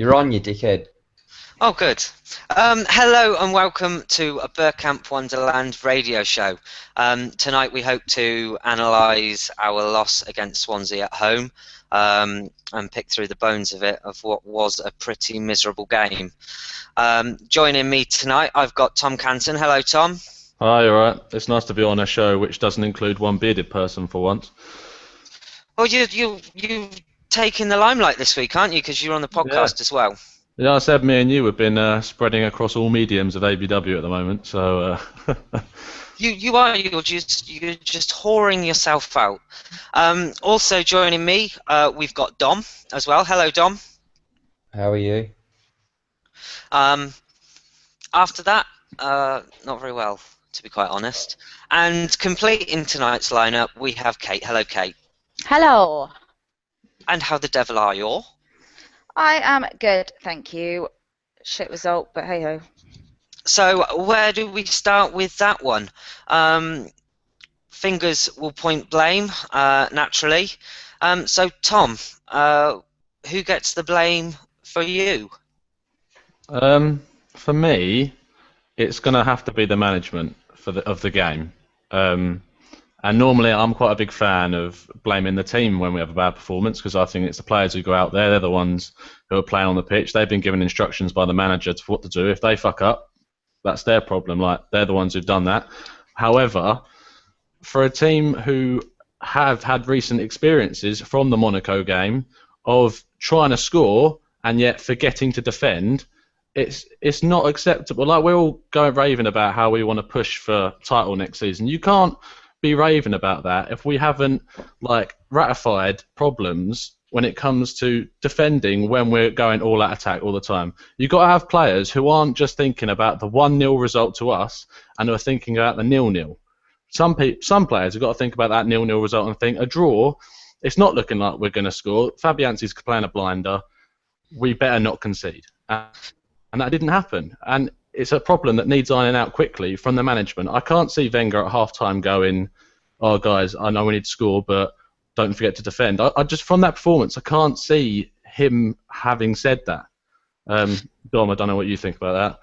You're on, you dickhead. Oh, good. Hello and welcome to a Burkamp Wonderland radio show. Tonight we hope to analyse our loss against Swansea at home and pick through the bones of it, of what was a pretty miserable game. Joining me tonight, I've got Tom Canton. Hello, Tom. Hi, alright. It's nice to be on a show which doesn't include one bearded person for once. Well, you've taken the limelight this week, aren't you? Because you're on the Yeah. podcast as well. Yeah, I said me and you have been spreading across all mediums of ABW at the moment, so... You're just whoring yourself out. Also joining me, we've got Dom as well. Hello, Dom. How are you? After that, not very well, to be quite honest. And completing tonight's lineup, we have Kate. Hello, Kate. Hello. And how the devil are you? I am good, thank you. Shit result, but hey ho. So where do we start with that one? Fingers will point blame, naturally. So Tom, who gets the blame for you? For me, it's going to have to be the management of the game. And normally I'm quite a big fan of blaming the team when we have a bad performance, because I think it's the players who go out there, they're the ones who are playing on the pitch. They've been given instructions by the manager to what to do. If they fuck up, that's their problem. Like, they're the ones who've done that. However, for a team who have had recent experiences from the Monaco game of trying to score and yet forgetting to defend, it's not acceptable. Like, we're all going raving about how we want to push for title next season. You can't be raving about that if we haven't ratified problems when it comes to defending when we're going all out attack all the time. You've got to have players who aren't just thinking about the 1-0 result to us and who are thinking about the 0-0. Some players have got to think about that 0-0 result and think, a draw, it's not looking like we're going to score. Fabianski's playing a blinder. We better not concede. And that didn't happen. And it's a problem that needs ironing out quickly from the management. I can't see Wenger at half-time going, oh, guys, I know we need to score, but don't forget to defend. I just, from that performance, I can't see him having said that. Dom, I don't know what you think about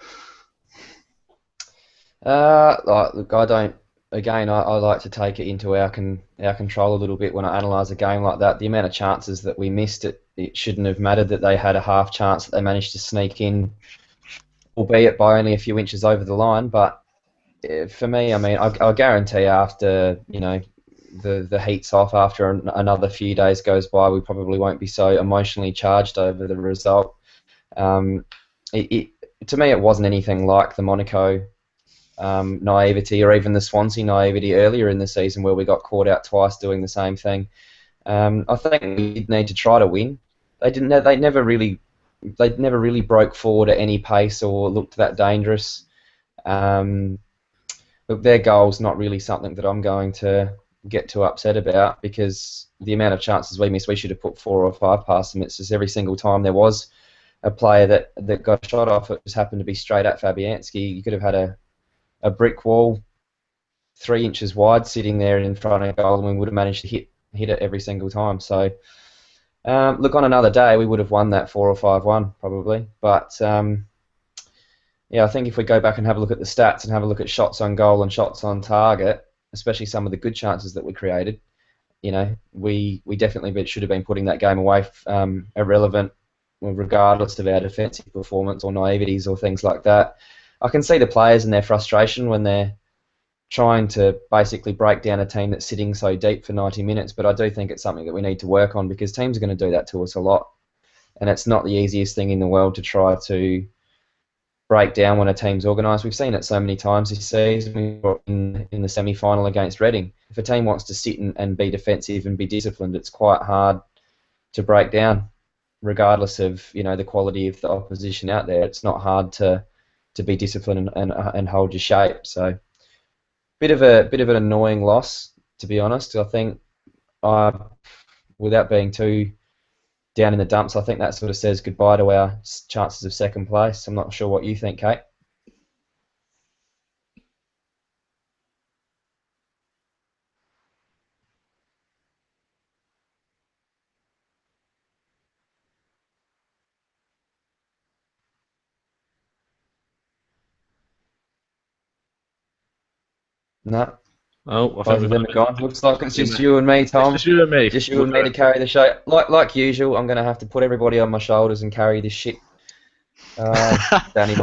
that. Look, I don't. Again, I like to take it into our control a little bit when I analyse a game like that. The amount of chances that we missed, it shouldn't have mattered that they had a half chance that they managed to sneak in, albeit by only a few inches over the line. But for me, I mean, I guarantee after the heat's off, after another few days goes by, we probably won't be so emotionally charged over the result. To me, it wasn't anything like the Monaco naivety or even the Swansea naivety earlier in the season where we got caught out twice doing the same thing. I think we need to try to win. They never really broke forward at any pace or looked that dangerous. But their goal's not really something that I'm going to get too upset about, because the amount of chances we missed, we should have put 4 or 5 past them. It's just every single time there was a player that got shot off, it just happened to be straight at Fabianski. You could have had a brick wall 3 inches wide sitting there in front of goal, and we would have managed to hit it every single time. So, look, on another day, we would have won that 4 or 5-1 probably. But yeah, I think if we go back and have a look at the stats and have a look at shots on goal and shots on target, especially some of the good chances that we created, we definitely should have been putting that game away, irrelevant, regardless of our defensive performance or naiveties or things like that. I can see the players and their frustration when they're trying to basically break down a team that's sitting so deep for 90 minutes, but I do think it's something that we need to work on, because teams are going to do that to us a lot, and it's not the easiest thing in the world to try to break down when a team's organised. We've seen it so many times this season. In the semi-final against Reading, if a team wants to sit and be defensive and be disciplined, it's quite hard to break down, regardless of the quality of the opposition out there. It's not hard to be disciplined and hold your shape. So, bit of an annoying loss, to be honest. I think, without being too down in the dumps, I think that sort of says goodbye to our chances of second place. I'm not sure what you think, Kate. No, Oh, I both think of we've them got are gone. Looks like it's just It's you and me, Tom. just you and me. Just you and me to carry the show. Like usual, I'm going to have to put everybody on my shoulders and carry this shit. Danny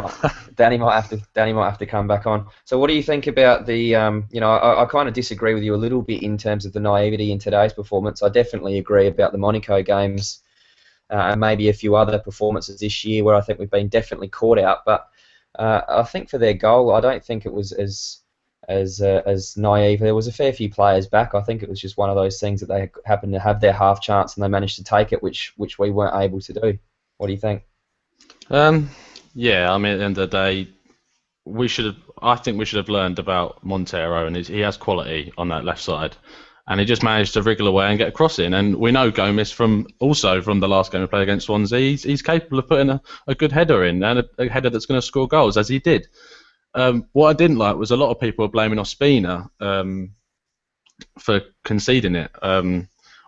might have to come back on. So, what do you think about the? I kind of disagree with you a little bit in terms of the naivety in today's performance. I definitely agree about the Monaco games and maybe a few other performances this year where I think we've been definitely caught out. But I think for their goal, I don't think it was as naive. There was a fair few players back. I think it was just one of those things that they happened to have their half chance and they managed to take it, which we weren't able to do. What do you think? Yeah, I mean, at the end of the day, I think we should have learned about Montero, and he has quality on that left side, and he just managed to wriggle away and get a cross in. And we know Gomez from the last game we played against Swansea. He's capable of putting a good header in and a header that's going to score goals, as he did. What I didn't like was a lot of people were blaming Ospina for conceding it,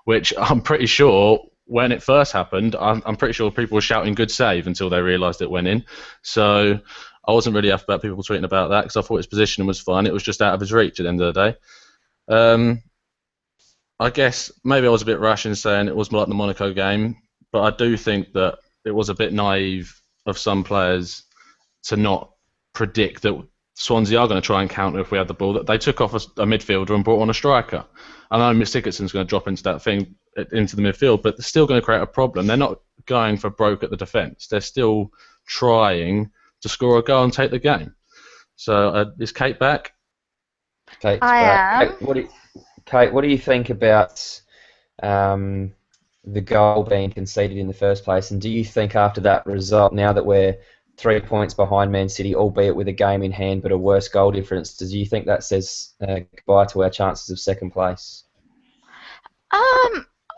which I'm pretty sure when it first happened, I'm pretty sure people were shouting "good save" until they realised it went in. So I wasn't really happy about people tweeting about that because I thought his positioning was fine. It was just out of his reach at the end of the day. I guess maybe I was a bit rash in saying it was like the Monaco game, but I do think that it was a bit naive of some players to not predict that Swansea are going to try and counter if we had the ball. That they took off a midfielder and brought on a striker. I know Miss Sigurdsson's going to drop into that thing into the midfield, but they're still going to create a problem. They're not going for broke at the defence. They're still trying to score a goal and take the game. So is Kate back? Kate's I back. am. Kate, what do you think about the goal being conceded in the first place? And do you think after that result, now that we're 3 points behind Man City, albeit with a game in hand but a worse goal difference, do you think that says goodbye to our chances of second place?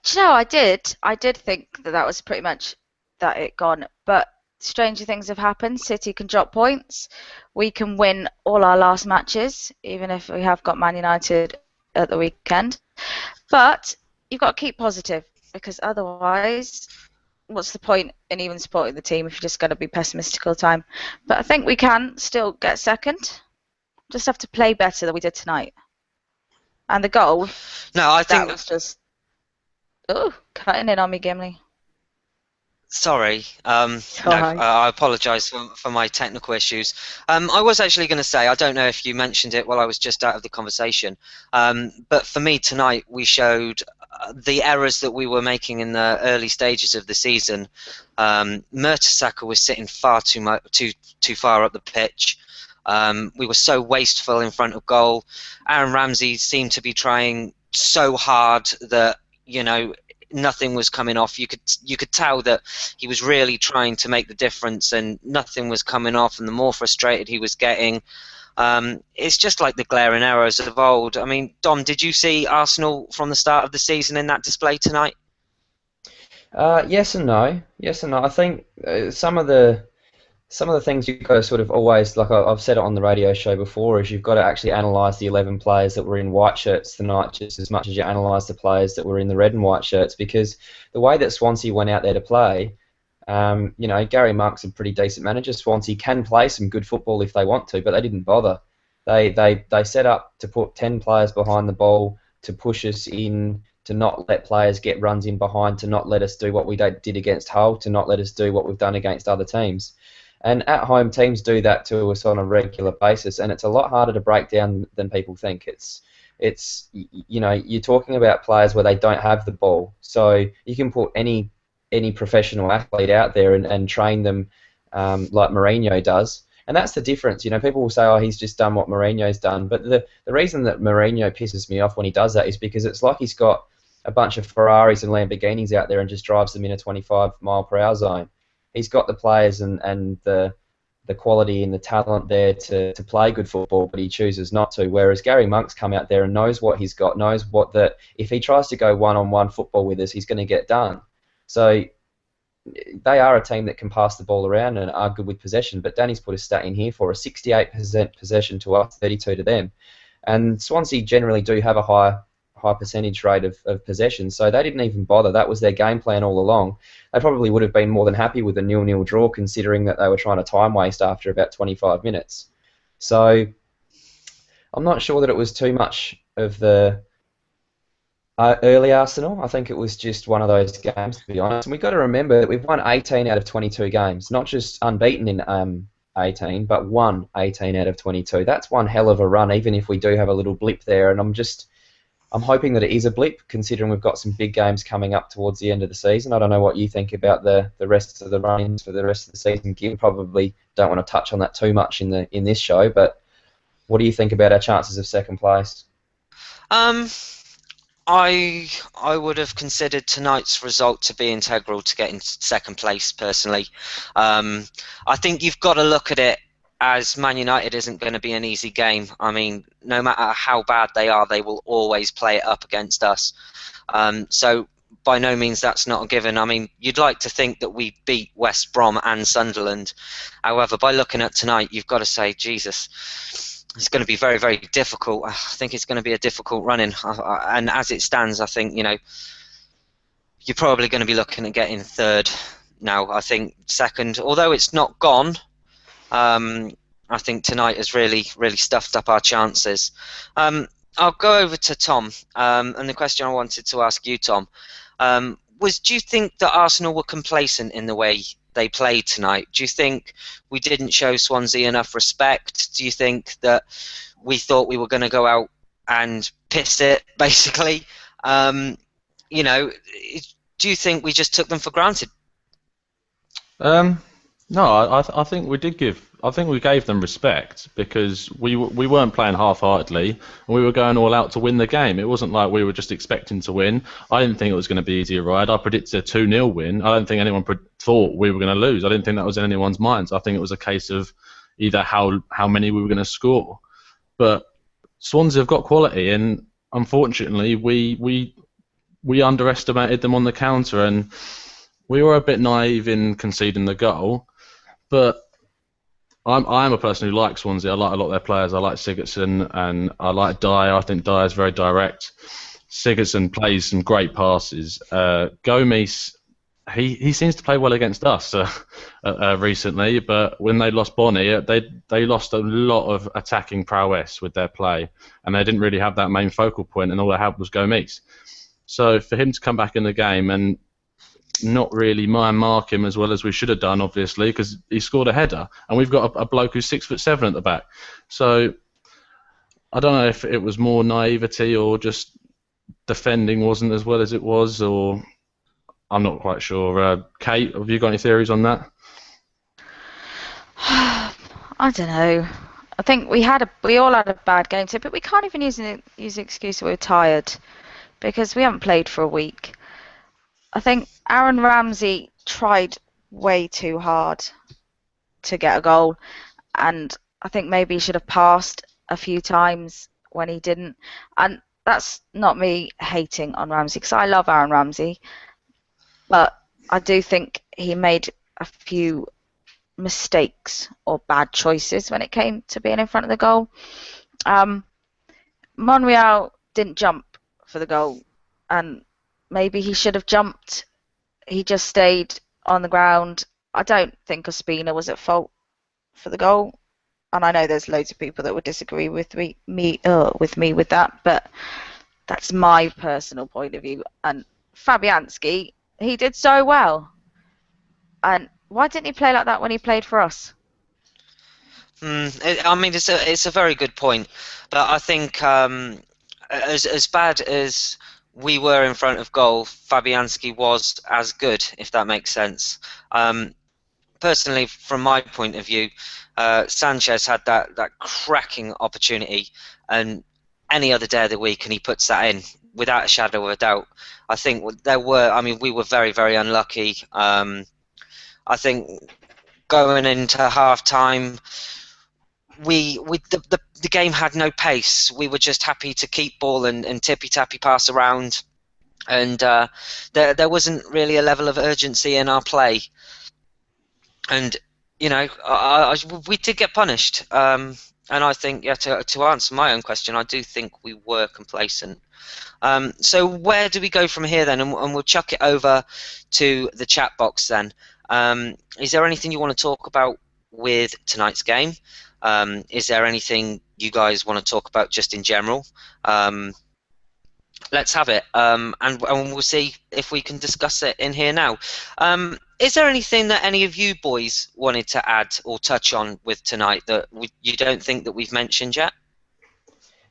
Do you know, I did think that was pretty much that it gone, but stranger things have happened. City can drop points. We can win all our last matches, even if we have got Man United at the weekend. But you've got to keep positive because otherwise, what's the point in even supporting the team if you're just going to be pessimistic all the time? But I think we can still get second. Just have to play better than we did tonight. And the goal, No, I think that was just cutting in on me, Gimli. Sorry. Sorry. No, I apologise for my technical issues. I was actually going to say, I don't know if you mentioned it while I was just out of the conversation, but for me tonight we showed the errors that we were making in the early stages of the season. Mertesacker was sitting far too far up the pitch. We were so wasteful in front of goal. Aaron Ramsey seemed to be trying so hard that, nothing was coming off. You could tell that he was really trying to make the difference, and nothing was coming off. And the more frustrated he was getting, it's just like the glaring errors of old. I mean, Dom, did you see Arsenal from the start of the season in that display tonight? Yes and no. Yes and no. I think some of the things you've got to sort of always, like I've said it on the radio show before, is you've got to actually analyse the 11 players that were in white shirts tonight just as much as you analyse the players that were in the red and white shirts, because the way that Swansea went out there to play, Gary Monk's a pretty decent manager. Swansea can play some good football if they want to, but they didn't bother. They set up to put 10 players behind the ball, to push us in, to not let players get runs in behind, to not let us do what we did against Hull, to not let us do what we've done against other teams. And at home, teams do that to us on a regular basis, and it's a lot harder to break down than people think. It's you're talking about players where they don't have the ball, so you can put any professional athlete out there and train them like Mourinho does, and that's the difference. People will say, "Oh, he's just done what Mourinho's done," but the reason that Mourinho pisses me off when he does that is because it's like he's got a bunch of Ferraris and Lamborghinis out there and just drives them in a 25 mile per hour zone. He's got the players and the quality and the talent there to play good football, but he chooses not to. Whereas Gary Monk's come out there and knows what he's got, knows if he tries to go one-on-one football with us, he's going to get done. So they are a team that can pass the ball around and are good with possession, but Danny's put a stat in here for a 68% possession to us, 32 to them. And Swansea generally do have a high percentage rate of possession, so they didn't even bother. That was their game plan all along. They probably would have been more than happy with a 0-0 draw, considering that they were trying to time waste after about 25 minutes. So I'm not sure that it was too much of the early Arsenal. I think it was just one of those games, to be honest. And we've got to remember that we've won 18 out of 22 games, not just unbeaten in 18, but won 18 out of 22. That's one hell of a run, even if we do have a little blip there. And I'm hoping that it is a blip, considering we've got some big games coming up towards the end of the season. I don't know what you think about the rest of the run-ins for the rest of the season. Gim, probably don't want to touch on that too much in this show, but what do you think about our chances of second place? I would have considered tonight's result to be integral to getting second place, personally. I think you've got to look at it as Man United isn't going to be an easy game. I mean, no matter how bad they are, they will always play it up against us. So by no means that's not a given. I mean, you'd like to think that we beat West Brom and Sunderland. However, by looking at tonight, you've got to say, Jesus, it's going to be very, very difficult. I think it's going to be a difficult run-in. And as it stands, I think, you're probably going to be looking at getting third now. I think second, although it's not gone, I think tonight has really, really stuffed up our chances. I'll go over to Tom, and the question I wanted to ask you, Tom, was, do you think that Arsenal were complacent in the way they played tonight? Do you think we didn't show Swansea enough respect? Do you think that we thought we were going to go out and piss it, basically? Do you think we just took them for granted? No, I think we did we gave them respect, because we weren't playing half-heartedly, and we were going all out to win the game. It wasn't like we were just expecting to win. I didn't think it was going to be easy ride. I predicted a 2-0 win. I don't think anyone thought we were going to lose. I didn't think that was in anyone's minds. I think it was a case of either how many we were going to score. But Swansea have got quality, and unfortunately we underestimated them on the counter, and we were a bit naive in conceding the goal. But I'm a person who likes Swansea. I like a lot of their players. I like Sigurdsson, and I like Dyer. I think Dyer is very direct. Sigurdsson plays some great passes. Gomes, he seems to play well against us recently, but when they lost Bonnie, they lost a lot of attacking prowess with their play, and they didn't really have that main focal point, and all they had was Gomes. So for him to come back in the game and not really mark him as well as we should have done, obviously, because he scored a header, and we've got a bloke who's 6'7" at the back. So I don't know if it was more naivety or just defending wasn't as well as it was, or I'm not quite sure. Kate, have you got any theories on that? I don't know. I think we all had a bad game too, but we can't even use the excuse that we're tired, because we haven't played for a week. I think Aaron Ramsey tried way too hard to get a goal, and I think maybe he should have passed a few times when he didn't. And that's not me hating on Ramsey, because I love Aaron Ramsey, but I do think he made a few mistakes or bad choices when it came to being in front of the goal. Monreal didn't jump for the goal, and maybe he should have jumped. He just stayed on the ground. I don't think Ospina was at fault for the goal, and I know there's loads of people that would disagree with me with that, but that's my personal point of view. And Fabianski, he did so well. And why didn't he play like that when he played for us? I mean, it's a very good point, but I think as bad as we were in front of goal, Fabianski was as good, if that makes sense. Personally, from my point of view, Sanchez had that cracking opportunity, and any other day of the week, and he puts that in without a shadow of a doubt. I think we were very, very unlucky. I think going into half time, the game had no pace. We were just happy to keep ball and tippy-tappy pass around, and there wasn't really a level of urgency in our play. And we did get punished. And I think, to answer my own question, I do think we were complacent. So where do we go from here then? And we'll chuck it over to the chat box then. Is there anything you want to talk about with tonight's game. Is there anything you guys want to talk about just in general? Let's have it, and we'll see if we can discuss it in here now. Is there anything that any of you boys wanted to add or touch on with tonight that you don't think that we've mentioned yet?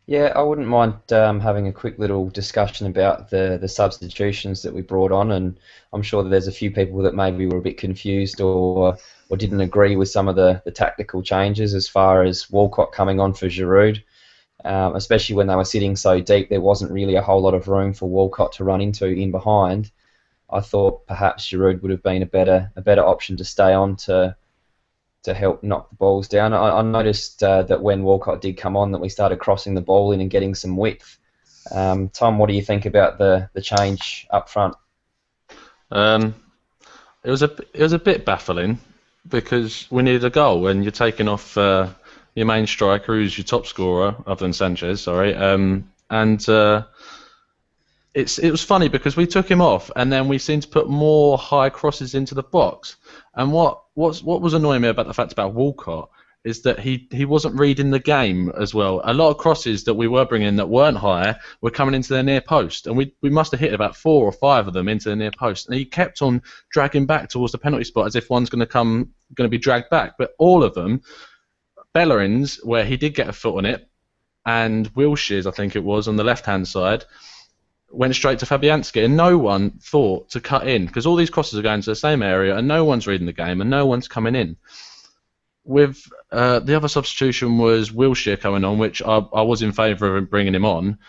Yeah, I wouldn't mind having a quick little discussion about the substitutions that we brought on, and I'm sure that there's a few people that maybe were a bit confused or didn't agree with some of the tactical changes as far as Walcott coming on for Giroud. Especially when they were sitting so deep, there wasn't really a whole lot of room for Walcott to run into in behind. I thought perhaps Giroud would have been a better option to stay on to help knock the balls down. I noticed that when Walcott did come on, that we started crossing the ball in and getting some width. Tom, what do you think about the change up front? It was a bit baffling because we needed a goal and you're taking off your main striker, who's your top scorer, other than Sanchez, sorry, it was funny because we took him off and then we seemed to put more high crosses into the box. And what was annoying me about the fact about Walcott is that he wasn't reading the game as well. A lot of crosses that we were bringing that weren't high were coming into their near post, and we must have hit about 4 or 5 of them into the near post. And he kept on dragging back towards the penalty spot as if one's going to be dragged back, but all of them. Bellerin's, where he did get a foot on it, and Wilshire's, I think it was, on the left-hand side, went straight to Fabianski, and no one thought to cut in, because all these crosses are going to the same area, and no one's reading the game, and no one's coming in. With the other substitution was Wilshere coming on, which I was in favour of bringing him on.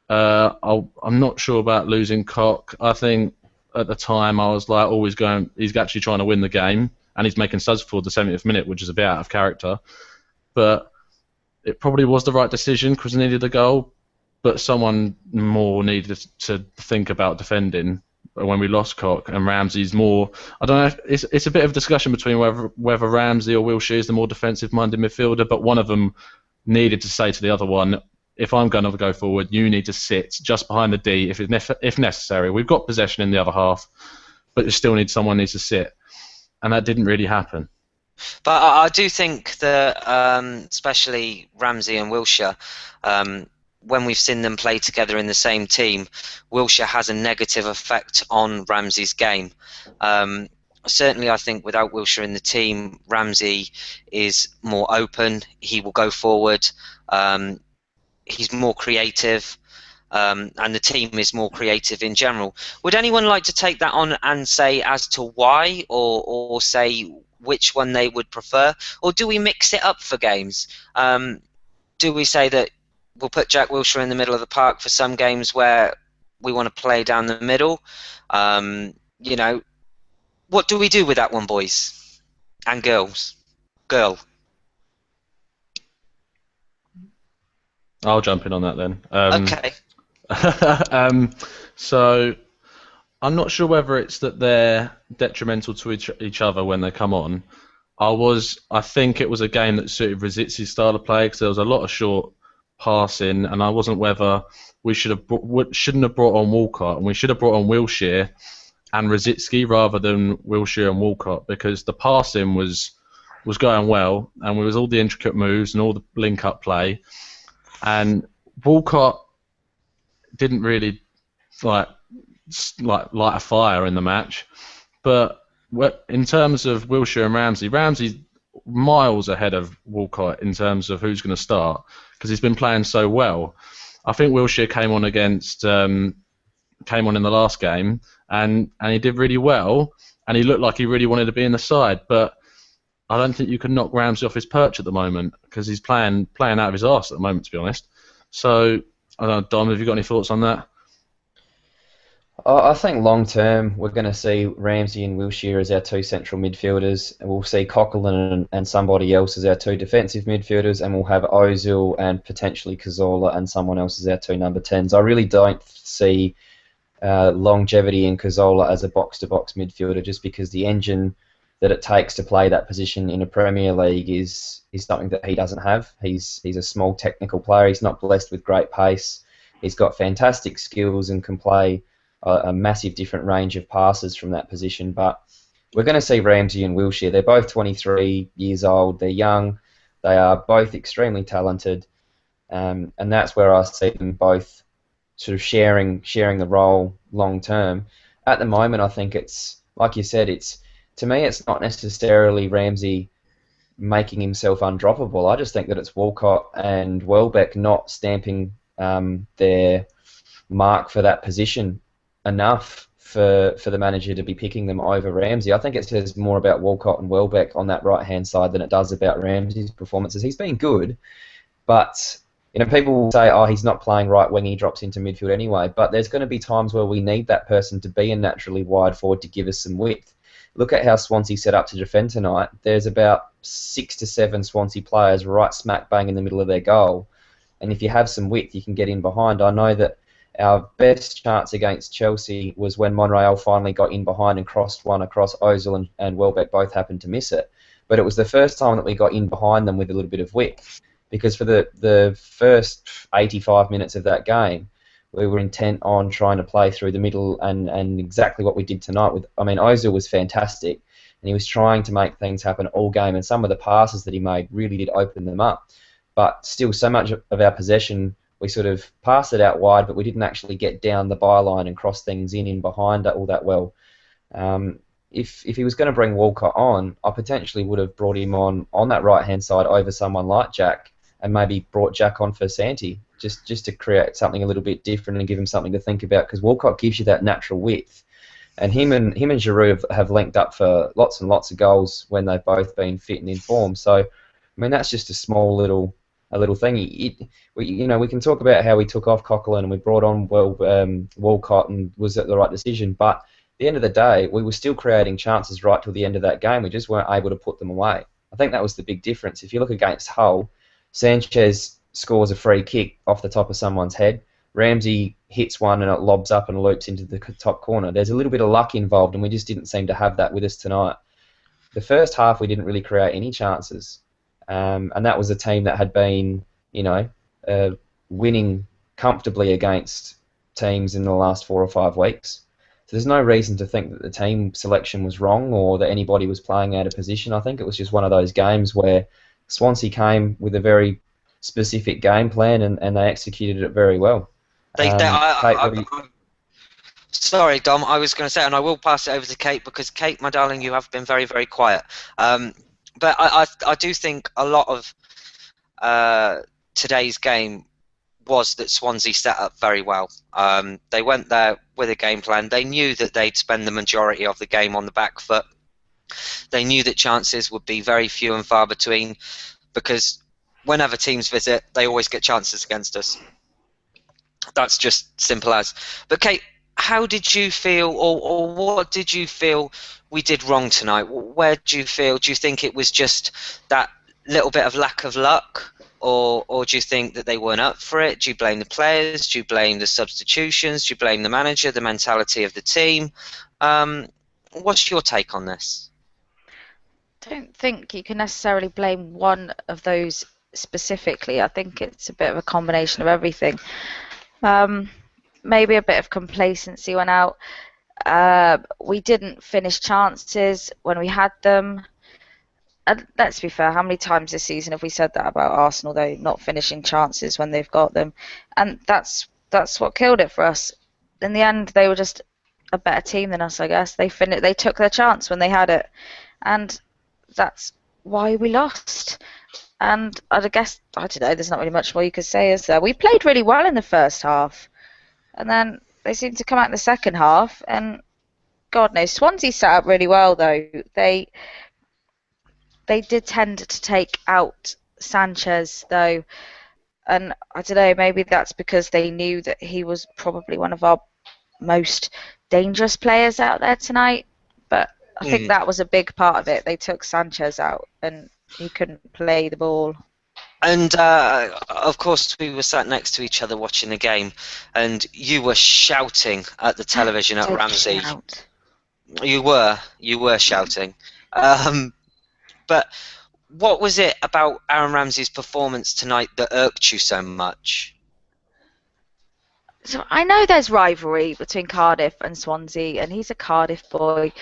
I'm not sure about losing Koch. I think at the time I was like always going, he's actually trying to win the game, and he's making subs for the 70th minute, which is a bit out of character. But it probably was the right decision because we needed a goal, but someone more needed to think about defending when we lost Koch, and Ramsey's more. I don't know. It's a bit of a discussion between whether Ramsey or Wilshere is the more defensive-minded midfielder, but one of them needed to say to the other one, if I'm going to go forward, you need to sit just behind the D if necessary. We've got possession in the other half, but you still need someone needs to sit, and that didn't really happen. But I do think that, especially Ramsey and Wilshere, when we've seen them play together in the same team, Wilshere has a negative effect on Ramsey's game. Certainly, I think without Wilshere in the team, Ramsey is more open. He will go forward. He's more creative. And the team is more creative in general. Would anyone like to take that on and say as to why, or say which one they would prefer, or do we mix it up for games? Do we say that we'll put Jack Wilshere in the middle of the park for some games where we want to play down the middle? You know, what do we do with that one, boys and girls? Girl. I'll jump in on that then. Okay. So I'm not sure whether it's that they're detrimental to each other when they come on. I think it was a game that suited Rositz's style of play because there was a lot of short passing, and I wasn't whether we shouldn't have brought on Walcott, and we should have brought on Wilshere and Rositzky rather than Wilshere and Walcott, because the passing was going well, and there was all the intricate moves and all the link-up play, and Walcott didn't really like light a fire in the match. But in terms of Wilshere and Ramsey's miles ahead of Walcott in terms of who's going to start because he's been playing so well. I think Wilshere came on in the last game and he did really well, and he looked like he really wanted to be in the side. But I don't think you can knock Ramsey off his perch at the moment because he's playing out of his arse at the moment, to be honest. So I don't know, Dom, have you got any thoughts on that? I think long term we're going to see Ramsey and Wilshere as our two central midfielders, and we'll see Coquelin and somebody else as our two defensive midfielders, and we'll have Ozil and potentially Cazorla and someone else as our two number 10s. I really don't see longevity in Cazorla as a box-to-box midfielder, just because the engine that it takes to play that position in a Premier League is something that he doesn't have. He's a small technical player. He's not blessed with great pace. He's got fantastic skills and can play a massive different range of passes from that position, but we're going to see Ramsey and Wilshere. They're both 23 years old. They're young. They are both extremely talented, and that's where I see them both sort of sharing the role long term. At the moment, I think it's like you said. It's to me, it's not necessarily Ramsey making himself undroppable. I just think that it's Walcott and Welbeck not stamping their mark for that position enough for the manager to be picking them over Ramsey. I think it says more about Walcott and Welbeck on that right-hand side than it does about Ramsey's performances. He's been good, but people will say, oh, he's not playing right wing, he drops into midfield anyway. But there's going to be times where we need that person to be a naturally wide forward to give us some width. Look at how Swansea set up to defend tonight. There's about 6 to 7 Swansea players right smack bang in the middle of their goal. And if you have some width, you can get in behind. I know that our best chance against Chelsea was when Monreal finally got in behind and crossed one across Ozil and Welbeck both happened to miss it. But it was the first time that we got in behind them with a little bit of width. Because for the first 85 minutes of that game, we were intent on trying to play through the middle and exactly what we did tonight. Ozil was fantastic, and he was trying to make things happen all game, and some of the passes that he made really did open them up. But still, so much of our possession, we sort of passed it out wide, but we didn't actually get down the byline and cross things in behind all that well. If he was going to bring Walcott on, I potentially would have brought him on that right-hand side over someone like Jack, and maybe brought Jack on for Santi, just to create something a little bit different and give him something to think about, because Walcott gives you that natural width. And him and Giroud have linked up for lots and lots of goals when they've both been fit and in form. So, that's just a small little thing. We can talk about how we took off Coquelin and we brought on Walcott, and was it the right decision? But at the end of the day, we were still creating chances right till the end of that game. We just weren't able to put them away. I think that was the big difference. If you look against Hull, Sanchez scores a free kick off the top of someone's head. Ramsey hits one and it lobs up and loops into the top corner. There's a little bit of luck involved, and we just didn't seem to have that with us tonight. The first half, we didn't really create any chances, and that was a team that had been, winning comfortably against teams in the last 4 or 5 weeks. So there's no reason to think that the team selection was wrong or that anybody was playing out of position. I think it was just one of those games where Swansea came with a very specific game plan and they executed it very well. Sorry, Dom, I was going to say, and I will pass it over to Kate, because Kate, my darling, you have been very, very quiet. But I do think a lot of today's game was that Swansea set up very well. They went there with a game plan. They knew that they'd spend the majority of the game on the back foot. They knew that chances would be very few and far between, because whenever teams visit, they always get chances against us. That's just simple as. But Kate, how did you feel, or what did you feel we did wrong tonight? Where do you think it was just that little bit of lack of luck, or do you think that they weren't up for it? Do you blame the players? Do you blame the substitutions? Do you blame the manager, the mentality of the team? What's your take on this? I don't think you can necessarily blame one of those specifically. I think it's a bit of a combination of everything. Maybe a bit of complacency went out. We didn't finish chances when we had them. And let's be fair, how many times this season have we said that about Arsenal, though, not finishing chances when they've got them? And that's what killed it for us. In the end, they were just a better team than us, I guess. They took their chance when they had it. And that's why we lost. And I guess, I don't know, there's not really much more you could say, is there? We played really well in the first half. And then they seemed to come out in the second half. And God knows, Swansea set up really well, though. They did tend to take out Sanchez, though. And I don't know, maybe that's because they knew that he was probably one of our most dangerous players out there tonight. But I think that was a big part of it. They took Sanchez out and he couldn't play the ball. And of course, we were sat next to each other watching the game, and you were shouting at the television at Ramsey. Shout. You were shouting. But what was it about Aaron Ramsey's performance tonight that irked you so much? So I know there's rivalry between Cardiff and Swansea, and he's a Cardiff boy.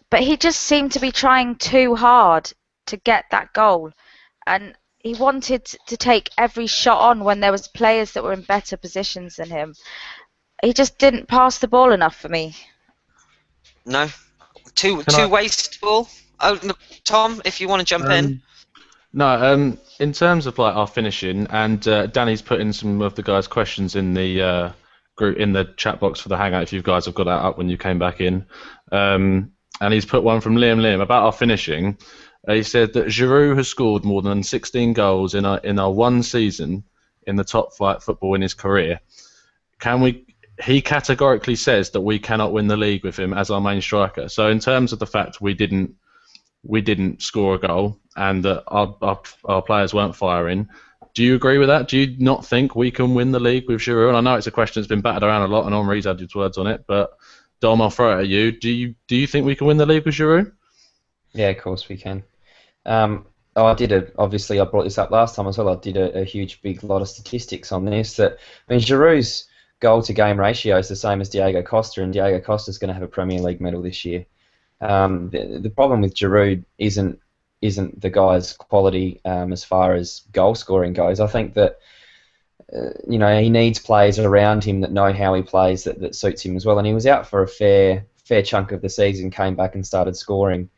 but he just seemed to be trying too hard to get that goal, and he wanted to take every shot on when there was players that were in better positions than him. He just didn't pass the ball enough for me. No, too Can I? wasteful. Oh, no, Tom, if you want to jump in. No, in terms of like our finishing, and Danny's put in some of the guys' questions in the group in the chat box for the hangout. If you guys have got that up when you came back in, and he's put one from Liam about our finishing. He said that Giroud has scored more than 16 goals in our one season in the top flight football in his career. He categorically says that we cannot win the league with him as our main striker. So in terms of the fact we didn't score a goal and that our players weren't firing, do you agree with that? Do you not think we can win the league with Giroud? And I know it's a question that's been battered around a lot, and Henri's had his words on it, but Dom, I'll throw it at you. Do you think we can win the league with Giroud? Yeah, of course we can. Obviously I brought this up last time as well. I did a huge, big lot of statistics on this. Giroud's goal to game ratio is the same as Diego Costa, and Diego Costa's going to have a Premier League medal this year. The problem with Giroud isn't the guy's quality as far as goal scoring goes. I think that he needs players around him that know how he plays that suits him as well. And he was out for a fair chunk of the season, came back and started scoring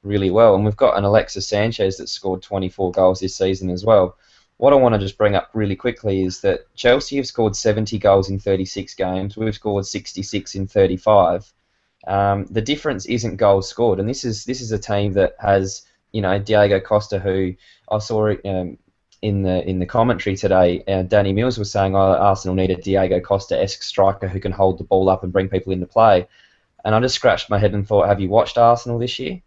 really well. And we've got an Alexis Sanchez that scored 24 goals this season as well. What I want to just bring up really quickly is that Chelsea have scored 70 goals in 36 games. We've scored 66 in 35. The difference isn't goals scored, and this is a team that has Diego Costa, who I saw in the commentary today. Danny Mills was saying Arsenal need a Diego Costa-esque striker who can hold the ball up and bring people into play, and I just scratched my head and thought, have you watched Arsenal this year?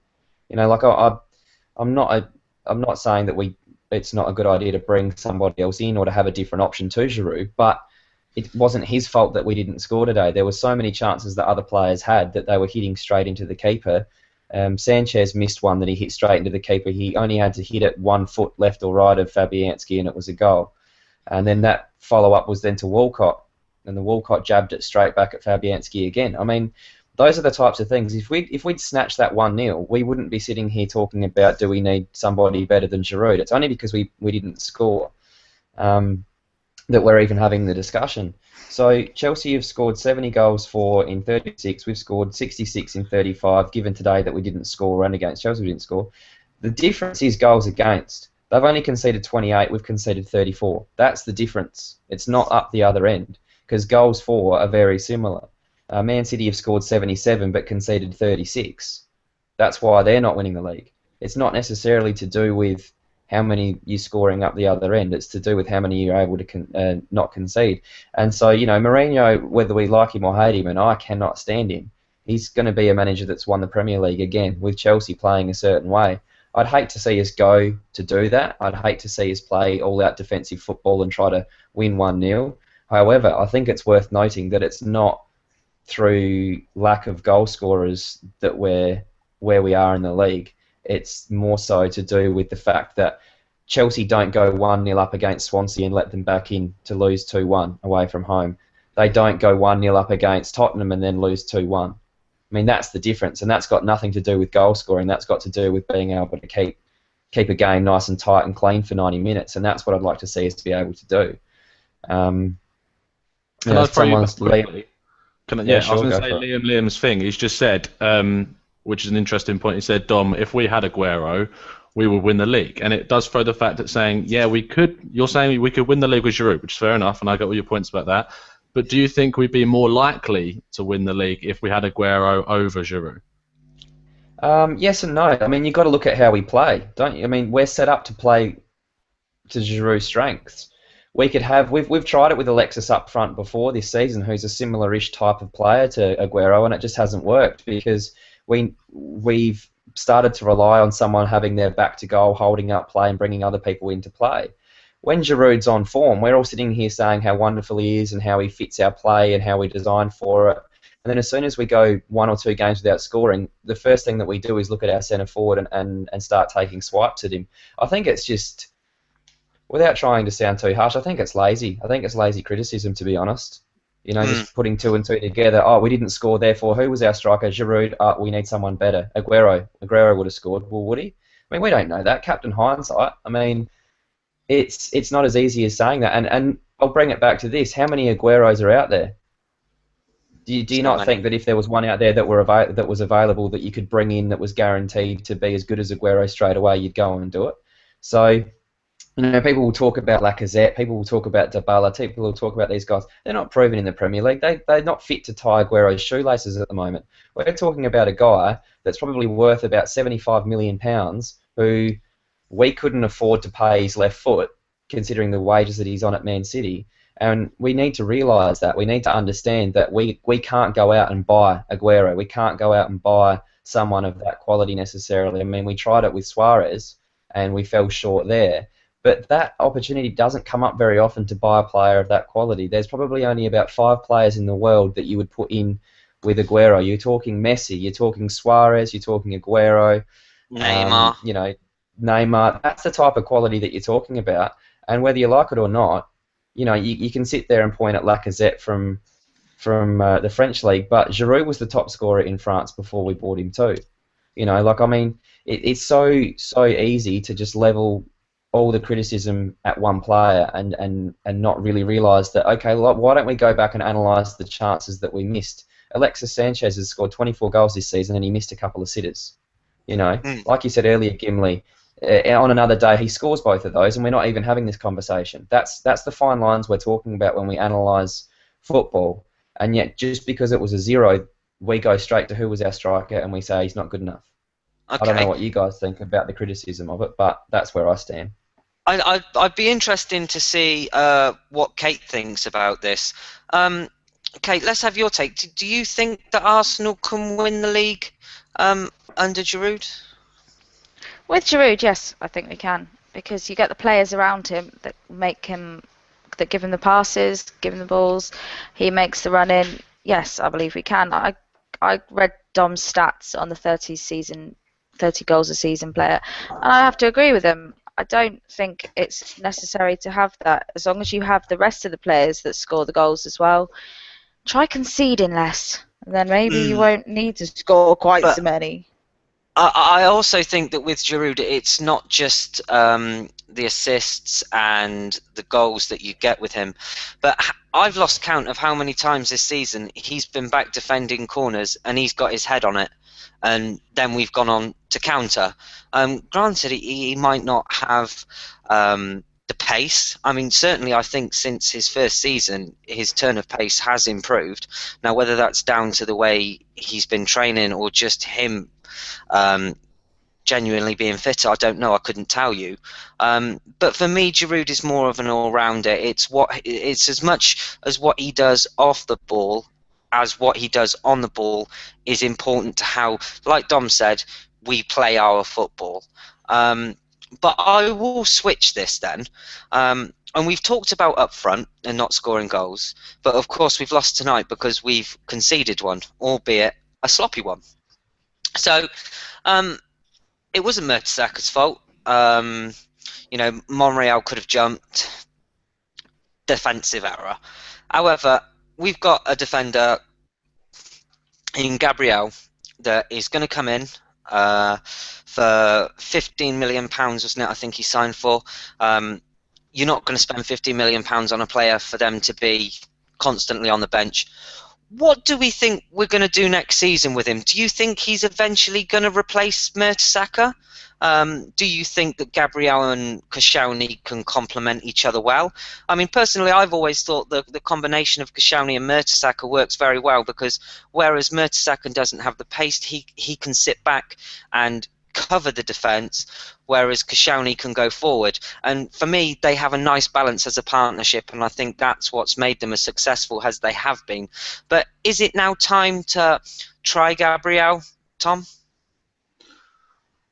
I'm not saying that it's not a good idea to bring somebody else in or to have a different option to Giroud, but it wasn't his fault that we didn't score today. There were so many chances that other players had that they were hitting straight into the keeper. Sanchez missed one that he hit straight into the keeper. He only had to hit it 1 foot left or right of Fabianski, and it was a goal. And then that follow-up was then to Walcott, and the Walcott jabbed it straight back at Fabianski again. I mean, those are the types of things. If we'd snatched that 1-0, we wouldn't be sitting here talking about, do we need somebody better than Giroud? It's only because we didn't score that we're even having the discussion. So Chelsea have scored 70 goals in 36. We've scored 66 in 35, given today that we didn't score and against Chelsea we didn't score. The difference is goals against. They've only conceded 28, we've conceded 34. That's the difference. It's not up the other end, because goals for are very similar. Man City have scored 77 but conceded 36. That's why they're not winning the league. It's not necessarily to do with how many you're scoring up the other end. It's to do with how many you're able to not concede. And so, Mourinho, whether we like him or hate him, and I cannot stand him, he's going to be a manager that's won the Premier League again with Chelsea playing a certain way. I'd hate to see us go to do that. I'd hate to see us play all-out defensive football and try to win 1-0. However, I think it's worth noting that it's not through lack of goal scorers that we're where we are in the league. It's more so to do with the fact that Chelsea don't go 1-0 up against Swansea and let them back in to lose 2-1 away from home. They don't go 1-0 up against Tottenham and then lose 2-1. I mean, that's the difference, and that's got nothing to do with goal scoring. That's got to do with being able to keep a game nice and tight and clean for 90 minutes, and that's what I'd like to see us to be able to do. Can I throw you back quickly? I was going to say Liam's thing. He's just said, which is an interesting point. He said, Dom, if we had Aguero, we would win the league. And it does throw the fact that saying, yeah, we could. You're saying we could win the league with Giroud, which is fair enough, and I get all your points about that. But do you think we'd be more likely to win the league if we had Aguero over Giroud? Yes and no. I mean, you've got to look at how we play, don't you? I mean, we're set up to play to Giroud's strengths. We've tried it with Alexis up front before this season, who's a similar-ish type of player to Aguero, and it just hasn't worked because we've started to rely on someone having their back to goal, holding up play and bringing other people into play. When Giroud's on form, we're all sitting here saying how wonderful he is and how he fits our play and how we design for it. And then as soon as we go 1 or 2 games without scoring, the first thing that we do is look at our centre forward and start taking swipes at him. I think it's just, without trying to sound too harsh, I think it's lazy. I think it's lazy criticism, to be honest. You know, just putting two and two together. Oh, we didn't score, therefore who was our striker? Giroud. We need someone better. Aguero would have scored. Well, would he? I mean, we don't know that. Captain hindsight. I mean, it's not as easy as saying that. And I'll bring it back to this: how many Agueros are out there? Do you not think that if there was one out there that was available that you could bring in that was guaranteed to be as good as Aguero straight away, you'd go and do it? So, people will talk about Lacazette, people will talk about Dybala, people will talk about these guys. They're not proven in the Premier League. They're not fit to tie Aguero's shoelaces at the moment. We're talking about a guy that's probably worth about £75 million who we couldn't afford to pay his left foot, considering the wages that he's on at Man City. And we need to realise that. We need to understand that we can't go out and buy Aguero. We can't go out and buy someone of that quality necessarily. I mean, we tried it with Suarez and we fell short there. But that opportunity doesn't come up very often to buy a player of that quality. There's probably only about 5 players in the world that you would put in with Aguero. You're talking Messi, you're talking Suarez, you're talking Aguero, Neymar. Neymar. That's the type of quality that you're talking about. And whether you like it or not, you can sit there and point at Lacazette from the French league, but Giroud was the top scorer in France before we bought him too. It's so easy to just level all the criticism at one player and not really realise that, okay, why don't we go back and analyse the chances that we missed? Alexis Sanchez has scored 24 goals this season and he missed a couple of sitters. Like you said earlier, Gimli, on another day he scores both of those and we're not even having this conversation. That's the fine lines we're talking about when we analyse football, and yet just because it was a 0, we go straight to who was our striker and we say he's not good enough. Okay. I don't know what you guys think about the criticism of it, but that's where I stand. I'd be interested to see what Kate thinks about this. Kate, let's have your take. Do you think that Arsenal can win the league under Giroud? With Giroud, yes, I think we can, because you get the players around him that give him the passes, give him the balls, he makes the run in. Yes, I believe we can. I read Dom's stats on the 30 goals a season player, and I have to agree with him. I don't think it's necessary to have that. As long as you have the rest of the players that score the goals as well, try conceding less, and then maybe you won't need to score quite so many. I also think that with Giroud, it's not just the assists and the goals that you get with him, but I've lost count of how many times this season he's been back defending corners and he's got his head on it, and then we've gone on to counter. Granted, he might not have the pace. I mean, certainly I think since his first season, his turn of pace has improved. Now, whether that's down to the way he's been training or just him genuinely being fitter, I don't know. I couldn't tell you. But for me, Giroud is more of an all-rounder. It's as much as what he does off the ball as what he does on the ball is important to how, like Dom said, we play our football. But I will switch this then. And we've talked about up front and not scoring goals, but of course we've lost tonight because we've conceded one, albeit a sloppy one. So it wasn't Mertesacker's fault. Monreal could have jumped. Defensive error. However, we've got a defender in Gabriel that is going to come in for £15 million, wasn't it? I think he signed for. You're not going to spend £15 million on a player for them to be constantly on the bench. What do we think we're going to do next season with him? Do you think he's eventually going to replace Mertesacker? Do you think that Gabriel and Koscielny can complement each other well? I mean, personally, I've always thought the combination of Koscielny and Mertesacker works very well, because whereas Mertesacker doesn't have the pace, he can sit back and cover the defence, whereas Koscielny can go forward. And for me, they have a nice balance as a partnership, and I think that's what's made them as successful as they have been. But is it now time to try Gabriel, Tom?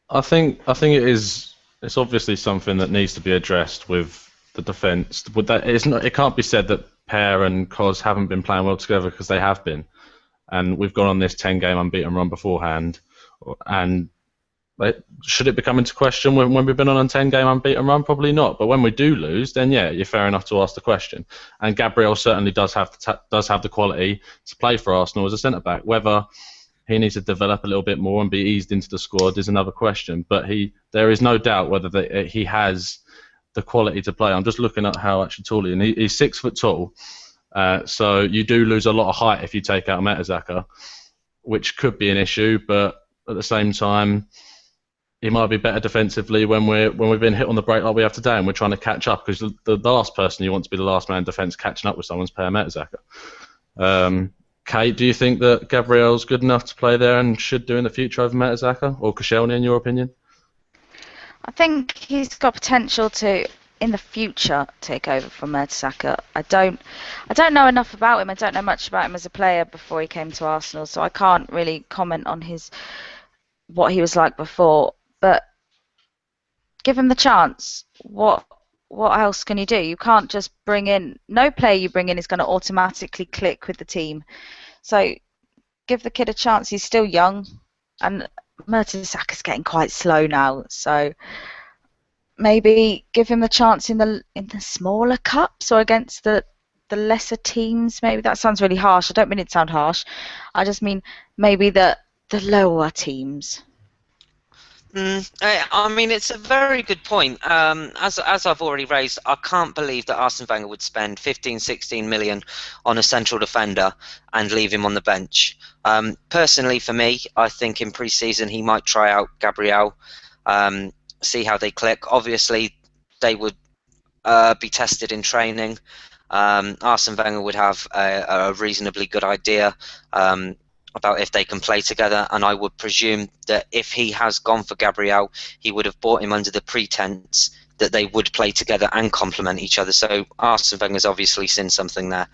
I think it is. It's obviously something that needs to be addressed with the defence. It can't be said that Per and Kos haven't been playing well together, because they have been, and we've gone on this 10-game unbeaten run beforehand, and should it be coming into question when we've been on a 10-game unbeaten run? Probably not. But when we do lose, then yeah, you're fair enough to ask the question. And Gabriel certainly does have the quality to play for Arsenal as a centre back. Whether he needs to develop a little bit more and be eased into the squad is another question. But there is no doubt whether he has the quality to play. I'm just looking at how actually tall he is. He's 6 foot tall. So you do lose a lot of height if you take out Mertesacker, which could be an issue. But at the same time, he might be better defensively when we've been hit on the break like we have today, and we're trying to catch up, because the last person you want to be the last man in defence catching up with someone's Per Mertesacker. Kate, do you think that Gabriel's good enough to play there and should do in the future over Mertesacker or Koscielny, in your opinion? I think he's got potential to, in the future, take over from Mertesacker. I don't know enough about him. I don't know much about him as a player before he came to Arsenal, so I can't really comment on what he was like before. But give him the chance. What else can you do? You can't just bring in... No player you bring in is going to automatically click with the team. So give the kid a chance. He's still young, and Mertesacker's getting quite slow now. So maybe give him the chance in the smaller cups or against the lesser teams. Maybe that sounds really harsh. I don't mean it to sound harsh. I just mean maybe the lower teams. I mean, it's a very good point. As I've already raised, I can't believe that Arsene Wenger would spend 15-16 million on a central defender and leave him on the bench. Personally, for me, I think in pre-season he might try out Gabriel, see how they click. Obviously, they would be tested in training. Arsene Wenger would have a reasonably good idea about if they can play together, and I would presume that if he has gone for Gabriel, he would have bought him under the pretense that they would play together and complement each other. So Arsene Wenger's obviously seen something there.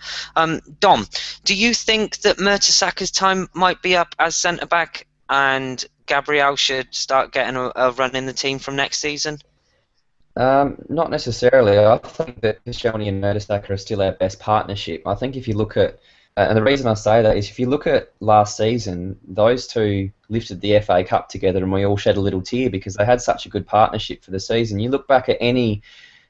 Dom, do you think that Mertesacker's time might be up as centre-back and Gabriel should start getting a run in the team from next season? Not necessarily. I think that Koscielny and Mertesacker are still our best partnership. I think if you look at and the reason I say that is if you look at last season, those two lifted the FA Cup together and we all shed a little tear because they had such a good partnership for the season. You look back at any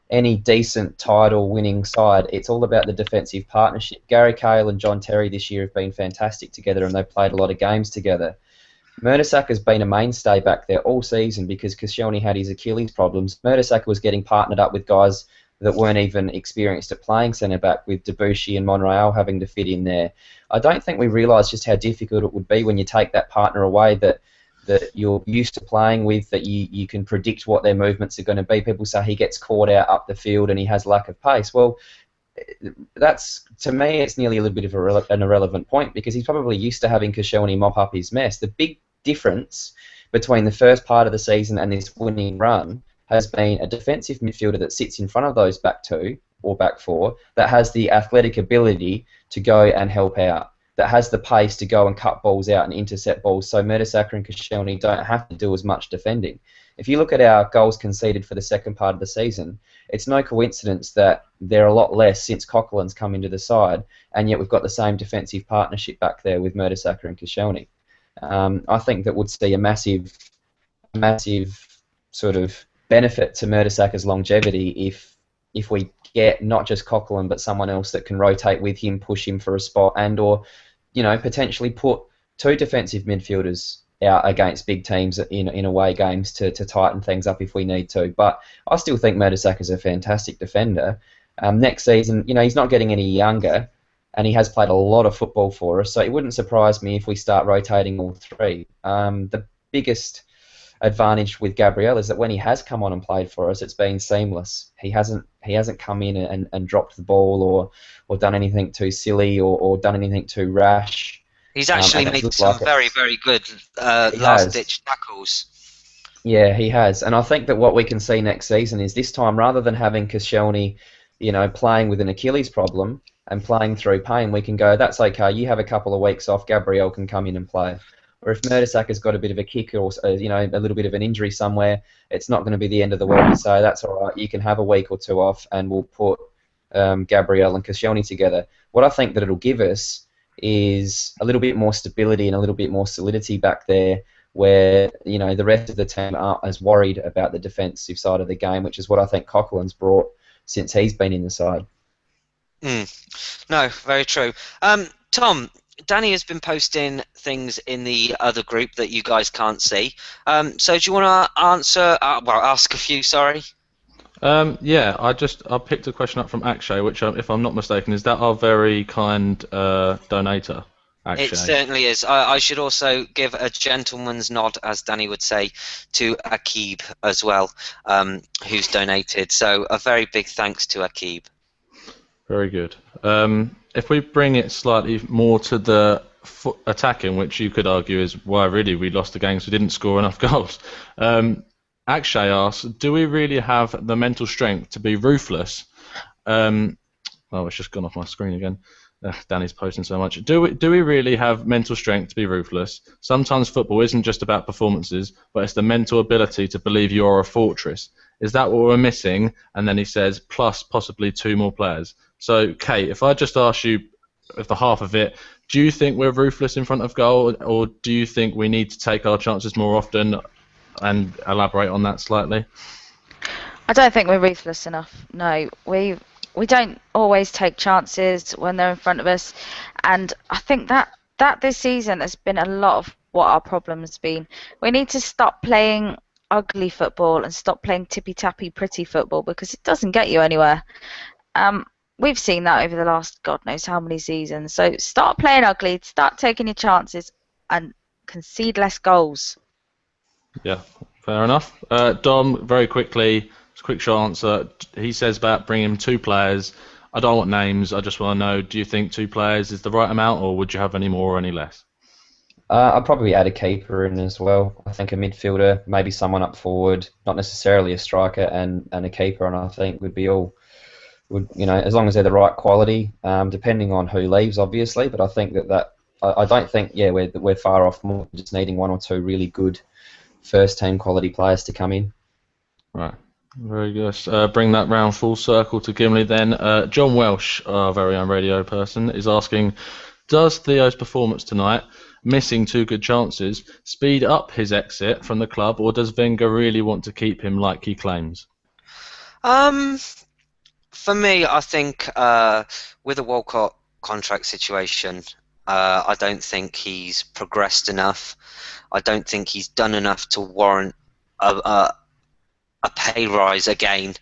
decent title-winning side, it's all about the defensive partnership. Gary Cahill and John Terry this year have been fantastic together and they've played a lot of games together. Mertesacker's been a mainstay back there all season because Koscielny had his Achilles problems. Mertesacker was getting partnered up with guys that weren't even experienced at playing centre-back, with Debussy and Monreal having to fit in there. I don't think we realise just how difficult it would be when you take that partner away that you're used to playing with, that you can predict what their movements are going to be. People say he gets caught out up the field and he has lack of pace. Well, that's, to me, it's nearly a little bit of an irrelevant point because he's probably used to having Koscielny mop up his mess. The big difference between the first part of the season and this winning run has been a defensive midfielder that sits in front of those back two or back four that has the athletic ability to go and help out, that has the pace to go and cut balls out and intercept balls, so Mertesacker and Koscielny don't have to do as much defending. If you look at our goals conceded for the second part of the season, it's no coincidence that they're a lot less since Coquelin's come into the side, and yet we've got the same defensive partnership back there with Mertesacker and Koscielny. I think that would see a massive sort of benefit to Mertesacker's longevity if we get not just Coquelin but someone else that can rotate with him, push him for a spot, and or potentially put two defensive midfielders out against big teams in away games to tighten things up if we need to. But I still think Mertesacker's a fantastic defender. Next season, he's not getting any younger, and he has played a lot of football for us, so it wouldn't surprise me if we start rotating all three. The biggest advantage with Gabriel is that when he has come on and played for us, it's been seamless. He hasn't come in and dropped the ball or done anything too silly or done anything too rash. He's actually made some very, very good last-ditch tackles. Yeah, he has. And I think that what we can see next season is this time, rather than having Koscielny, playing with an Achilles problem and playing through pain, we can go, that's okay, you have a couple of weeks off, Gabriel can come in and play. Or if Mertesacker's got a bit of a kick or a little bit of an injury somewhere, it's not going to be the end of the world to say, that's all right, you can have a week or two off and we'll put Gabriel and Koscielny together. What I think that it'll give us is a little bit more stability and a little bit more solidity back there where the rest of the team aren't as worried about the defensive side of the game, which is what I think Coughlin's brought since he's been in the side. No, very true. Tom, Danny has been posting things in the other group that you guys can't see. So do you want to ask a few? Sorry. Yeah, I picked a question up from Akshay, which, if I'm not mistaken, is that our very kind donator, Akshay? It certainly is. I should also give a gentleman's nod, as Danny would say, to Akib as well, who's donated. So a very big thanks to Akib. Very good. If we bring it slightly more to the attacking, which you could argue is why really we lost the games, we didn't score enough goals. Akshay asks, do we really have the mental strength to be ruthless? It's just gone off my screen again. Danny's posting so much. Do we really have mental strength to be ruthless? Sometimes football isn't just about performances, but it's the mental ability to believe you are a fortress. Is that what we're missing? And then he says, plus possibly 2 more players. So, Kate, if I just ask you the half of it, do you think we're ruthless in front of goal, or do you think we need to take our chances more often? And elaborate on that slightly. I don't think we're ruthless enough. No, we don't always take chances when they're in front of us, and I think that this season has been a lot of what our problem has been. We need to stop playing ugly football and stop playing tippy-tappy pretty football, because it doesn't get you anywhere. We've seen that over the last God knows how many seasons. So start playing ugly, start taking your chances, and concede less goals. Yeah, fair enough. Dom, very quickly, quick short answer. He says about bringing 2 players. I don't want names. I just want to know, do you think 2 players is the right amount, or would you have any more or any less? I'd probably add a keeper in as well. I think a midfielder, maybe someone up forward, not necessarily a striker, and a keeper, and I think would be all, as long as they're the right quality, depending on who leaves, obviously. But I think that I don't think, we're far off more just needing 1 or 2 really good first team quality players to come in. Right, very good. Bring that round full circle to Gimli then. John Welsh, our very own radio person, is asking, does Theo's performance tonight, missing 2 good chances, speed up his exit from the club, or does Wenger really want to keep him like he claims? For me, I think with the Walcott contract situation, I don't think he's progressed enough. I don't think he's done enough to warrant a pay rise again.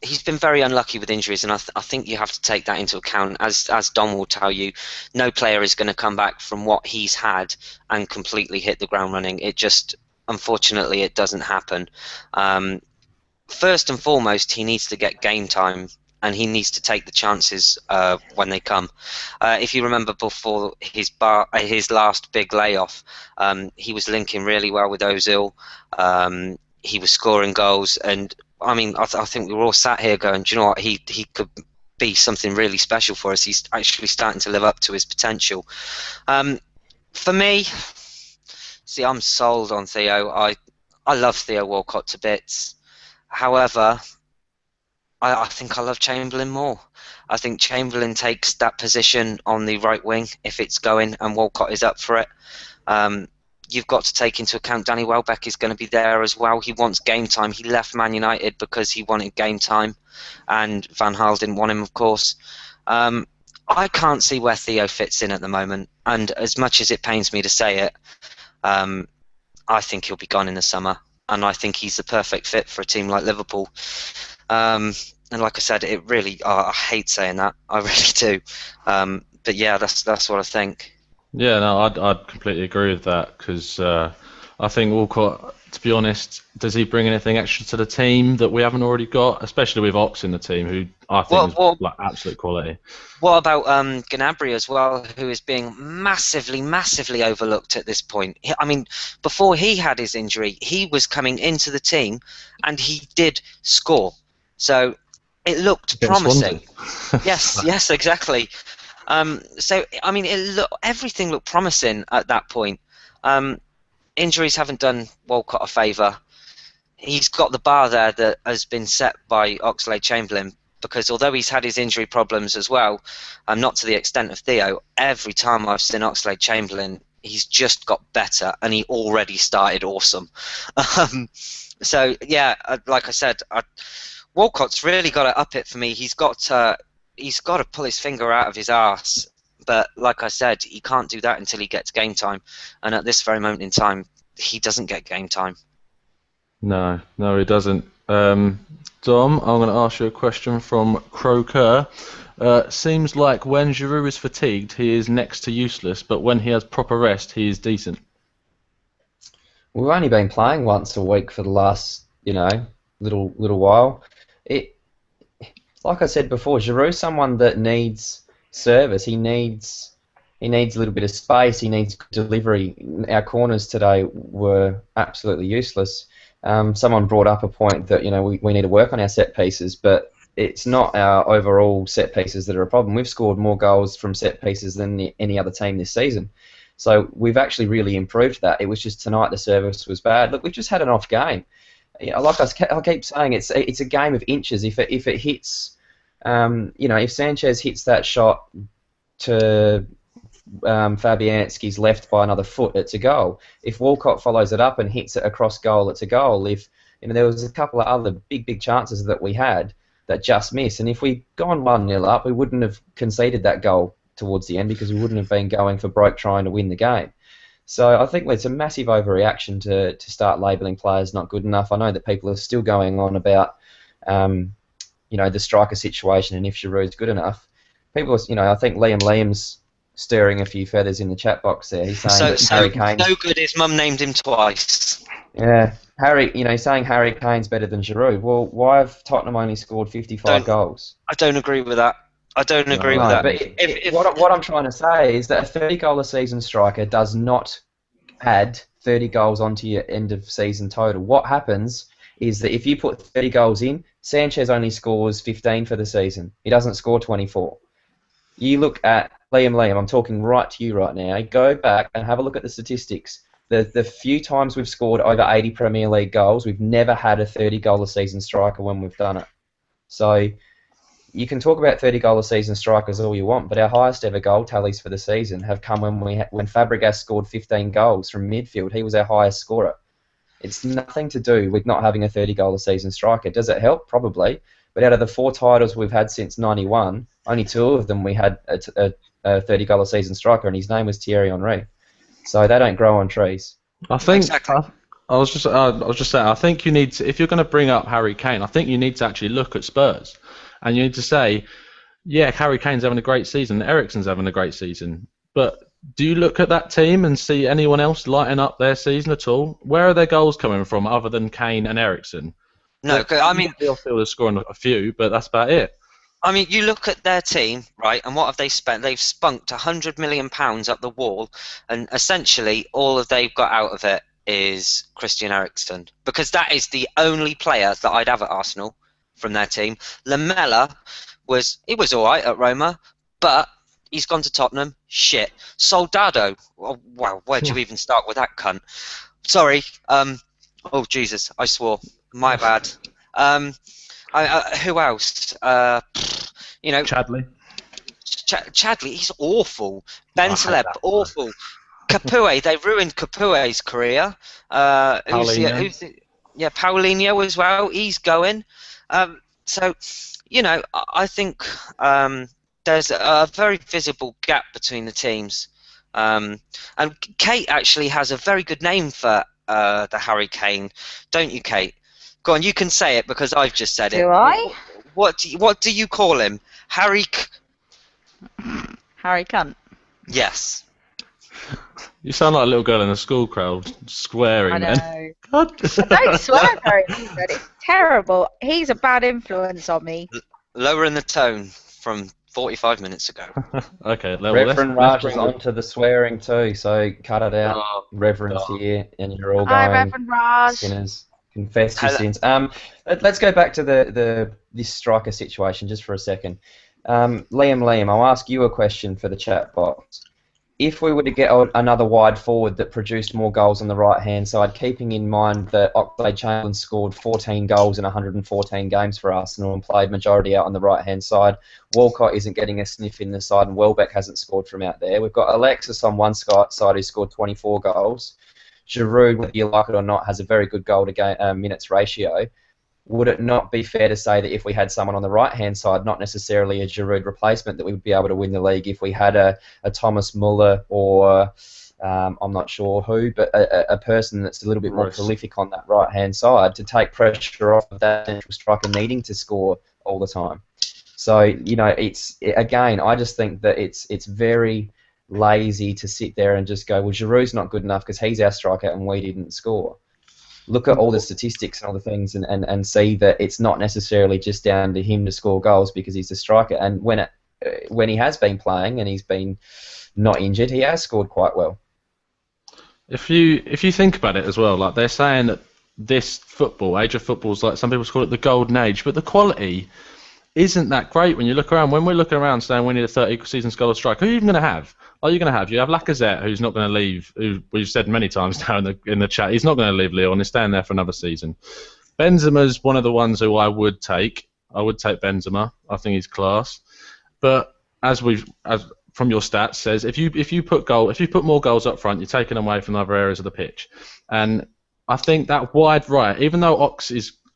He's been very unlucky with injuries, and I think you have to take that into account. As Don will tell you, no player is going to come back from what he's had and completely hit the ground running. It just, unfortunately, it doesn't happen. First and foremost, he needs to get game time, and he needs to take the chances when they come. If you remember before his last big layoff, he was linking really well with Ozil. He was scoring goals, and I think we were all sat here going, do you know what, he could be something really special for us. He's actually starting to live up to his potential. For me, see, I'm sold on Theo. I love Theo Walcott to bits. However, I think I love Chamberlain more. I think Chamberlain takes that position on the right wing if it's going, and Walcott is up for it. You've got to take into account Danny Welbeck is going to be there as well. He wants game time. He left Man United because he wanted game time, and Van Gaal didn't want him, of course. I can't see where Theo fits in at the moment, and as much as it pains me to say it, I think he'll be gone in the summer, and I think he's the perfect fit for a team like Liverpool. And like I said, it really, I hate saying that, I really do. But yeah, that's what I think. Yeah, no, I'd completely agree with that, because I think Walcott, to be honest, does he bring anything extra to the team that we haven't already got, especially with Ox in the team, who I think is like absolute quality. What about Gnabry as well, who is being massively, massively overlooked at this point? I mean, before he had his injury, he was coming into the team and he did score. So it looked promising. Yes, exactly. So, I mean, everything looked promising at that point. Injuries haven't done Walcott a favour. He's got the bar there that has been set by Oxlade-Chamberlain, because although he's had his injury problems as well, not to the extent of Theo, every time I've seen Oxlade-Chamberlain, He's just got better, and he already started awesome. So yeah, like I said, Walcott's really got to up it for me. He's got to pull his finger out of his arse. But like I said, he can't do that until he gets game time. And at this very moment in time, he doesn't get game time. No, he doesn't. Dom, I'm going to ask you a question from Croker. Seems like when Giroud is fatigued, he is next to useless, but when he has proper rest, he is decent. We've only been playing once a week for the last, little while. Like I said before, Giroud's someone that needs service. He needs a little bit of space. He needs good delivery. Our corners today were absolutely useless. Someone brought up a point that we need to work on our set pieces, but it's not our overall set pieces that are a problem. We've scored more goals from set pieces than any other team this season. So we've actually really improved that. It was just tonight the service was bad. Look, we've just had an off game. Like I keep saying, it's a game of inches. If it hits, if Sanchez hits that shot to Fabianski's left by another foot, it's a goal. If Walcott follows it up and hits it across goal, it's a goal. If there was a couple of other big chances that we had that just missed, and if we'd gone 1-0 up, we wouldn't have conceded that goal towards the end because we wouldn't have been going for broke trying to win the game. So I think it's a massive overreaction to start labelling players not good enough. I know that people are still going on about the striker situation and if Giroud's good enough. People, I think Liam's stirring a few feathers in the chat box there. He's saying Harry Kane. No good. His mum named him twice. Yeah, Harry. He's saying Harry Kane's better than Giroud. Well, why have Tottenham only scored 55 goals? I don't agree with that. But what I'm trying to say is that a 30-goal a season striker does not add 30 goals onto your end of season total. What happens is that if you put 30 goals in, Sanchez only scores 15 for the season. He doesn't score 24. You look at Liam, I'm talking right to you right now. Go back and have a look at the statistics. The few times we've scored over 80 Premier League goals, we've never had a 30-goal a season striker when we've done it. So you can talk about 30-goal a season strikers all you want, but our highest ever goal tallies for the season have come when Fabregas scored 15 goals from midfield. He was our highest scorer. It's nothing to do with not having a 30-goal a season striker. Does it help? Probably. But out of the 4 titles we've had since '91, only 2 of them we had a 30-goal a season striker, and his name was Thierry Henry. So they don't grow on trees. I think. Exactly. I was just saying. I think you need to, if you're going to bring up Harry Kane, I think you need to actually look at Spurs, and you need to say, yeah, Harry Kane's having a great season, Eriksen's having a great season, but do you look at that team and see anyone else lighting up their season at all? Where are their goals coming from other than Kane and Eriksen? No, I mean, Midfield is scoring a few, but that's about it. I mean, you look at their team, right, and what have they spent? They've spunked £100 million up the wall, and essentially all that they've got out of it is Christian Eriksen, because that is the only player that I'd have at Arsenal from their team. Lamela was all right at Roma, but he's gone to Tottenham. Shit. Soldado. Oh, wow, where'd you even start with that cunt? Sorry. Oh Jesus, I swore. My bad. Who else? Chadley. Chadley, he's awful. Ben Celeb, awful. Capoue, they ruined Capue's career. Paulinho. Paulinho as well. He's going. So, I think there's a very visible gap between the teams. And Kate actually has a very good name for the Harry Kane, don't you, Kate? Go on, you can say it because I've just said it. Do I? What do you call him? Harry Cunt. Yes. You sound like a little girl in a school crowd swearing. I know. Then. God. I don't swear very much, but it's terrible. He's a bad influence on me. Lowering the tone from 45 minutes ago. Okay, Reverend Raj is onto the swearing too, so cut it out. Reverend's here, and you're all Hi, going, Reverend Raj. sinners. Confess your sins. Let's go back to this striker situation just for a second. Liam, I'll ask you a question for the chat box. if we were to get another wide forward that produced more goals on the right-hand side, keeping in mind that Oxlade-Chamberlain scored 14 goals in 114 games for Arsenal and played majority out on the right-hand side, Walcott isn't getting a sniff in the side, and Welbeck hasn't scored from out there. We've got Alexis on one side who scored 24 goals. Giroud, whether you like it or not, has a very good goal-to-minutes ratio. Would it not be fair to say that if we had someone on the right-hand side, not necessarily a Giroud replacement, that we would be able to win the league if we had a Thomas Muller or I'm not sure who, but a person that's a little bit more prolific on that right-hand side to take pressure off of that central striker needing to score all the time. So, I just think that it's very lazy to sit there and just go, well, Giroud's not good enough because he's our striker and we didn't score. Look at all the statistics and all the things and see that it's not necessarily just down to him to score goals because he's a striker. And when he has been playing and he's been not injured, he has scored quite well. If you think about it as well, like they're saying that this age of football is like some people call it the golden age, but the quality isn't that great when you look around. When we're looking around saying we need a 30-season goal striker, who are you even going to have? You have Lacazette, who's not going to leave, who we've said many times now in the chat, he's not going to leave Lyon, he's staying there for another season. Benzema's one of the ones who I would take. I would take Benzema. I think he's class. But as from your stats says, if you put more goals up front, you're taking them away from other areas of the pitch. And I think that wide right, even though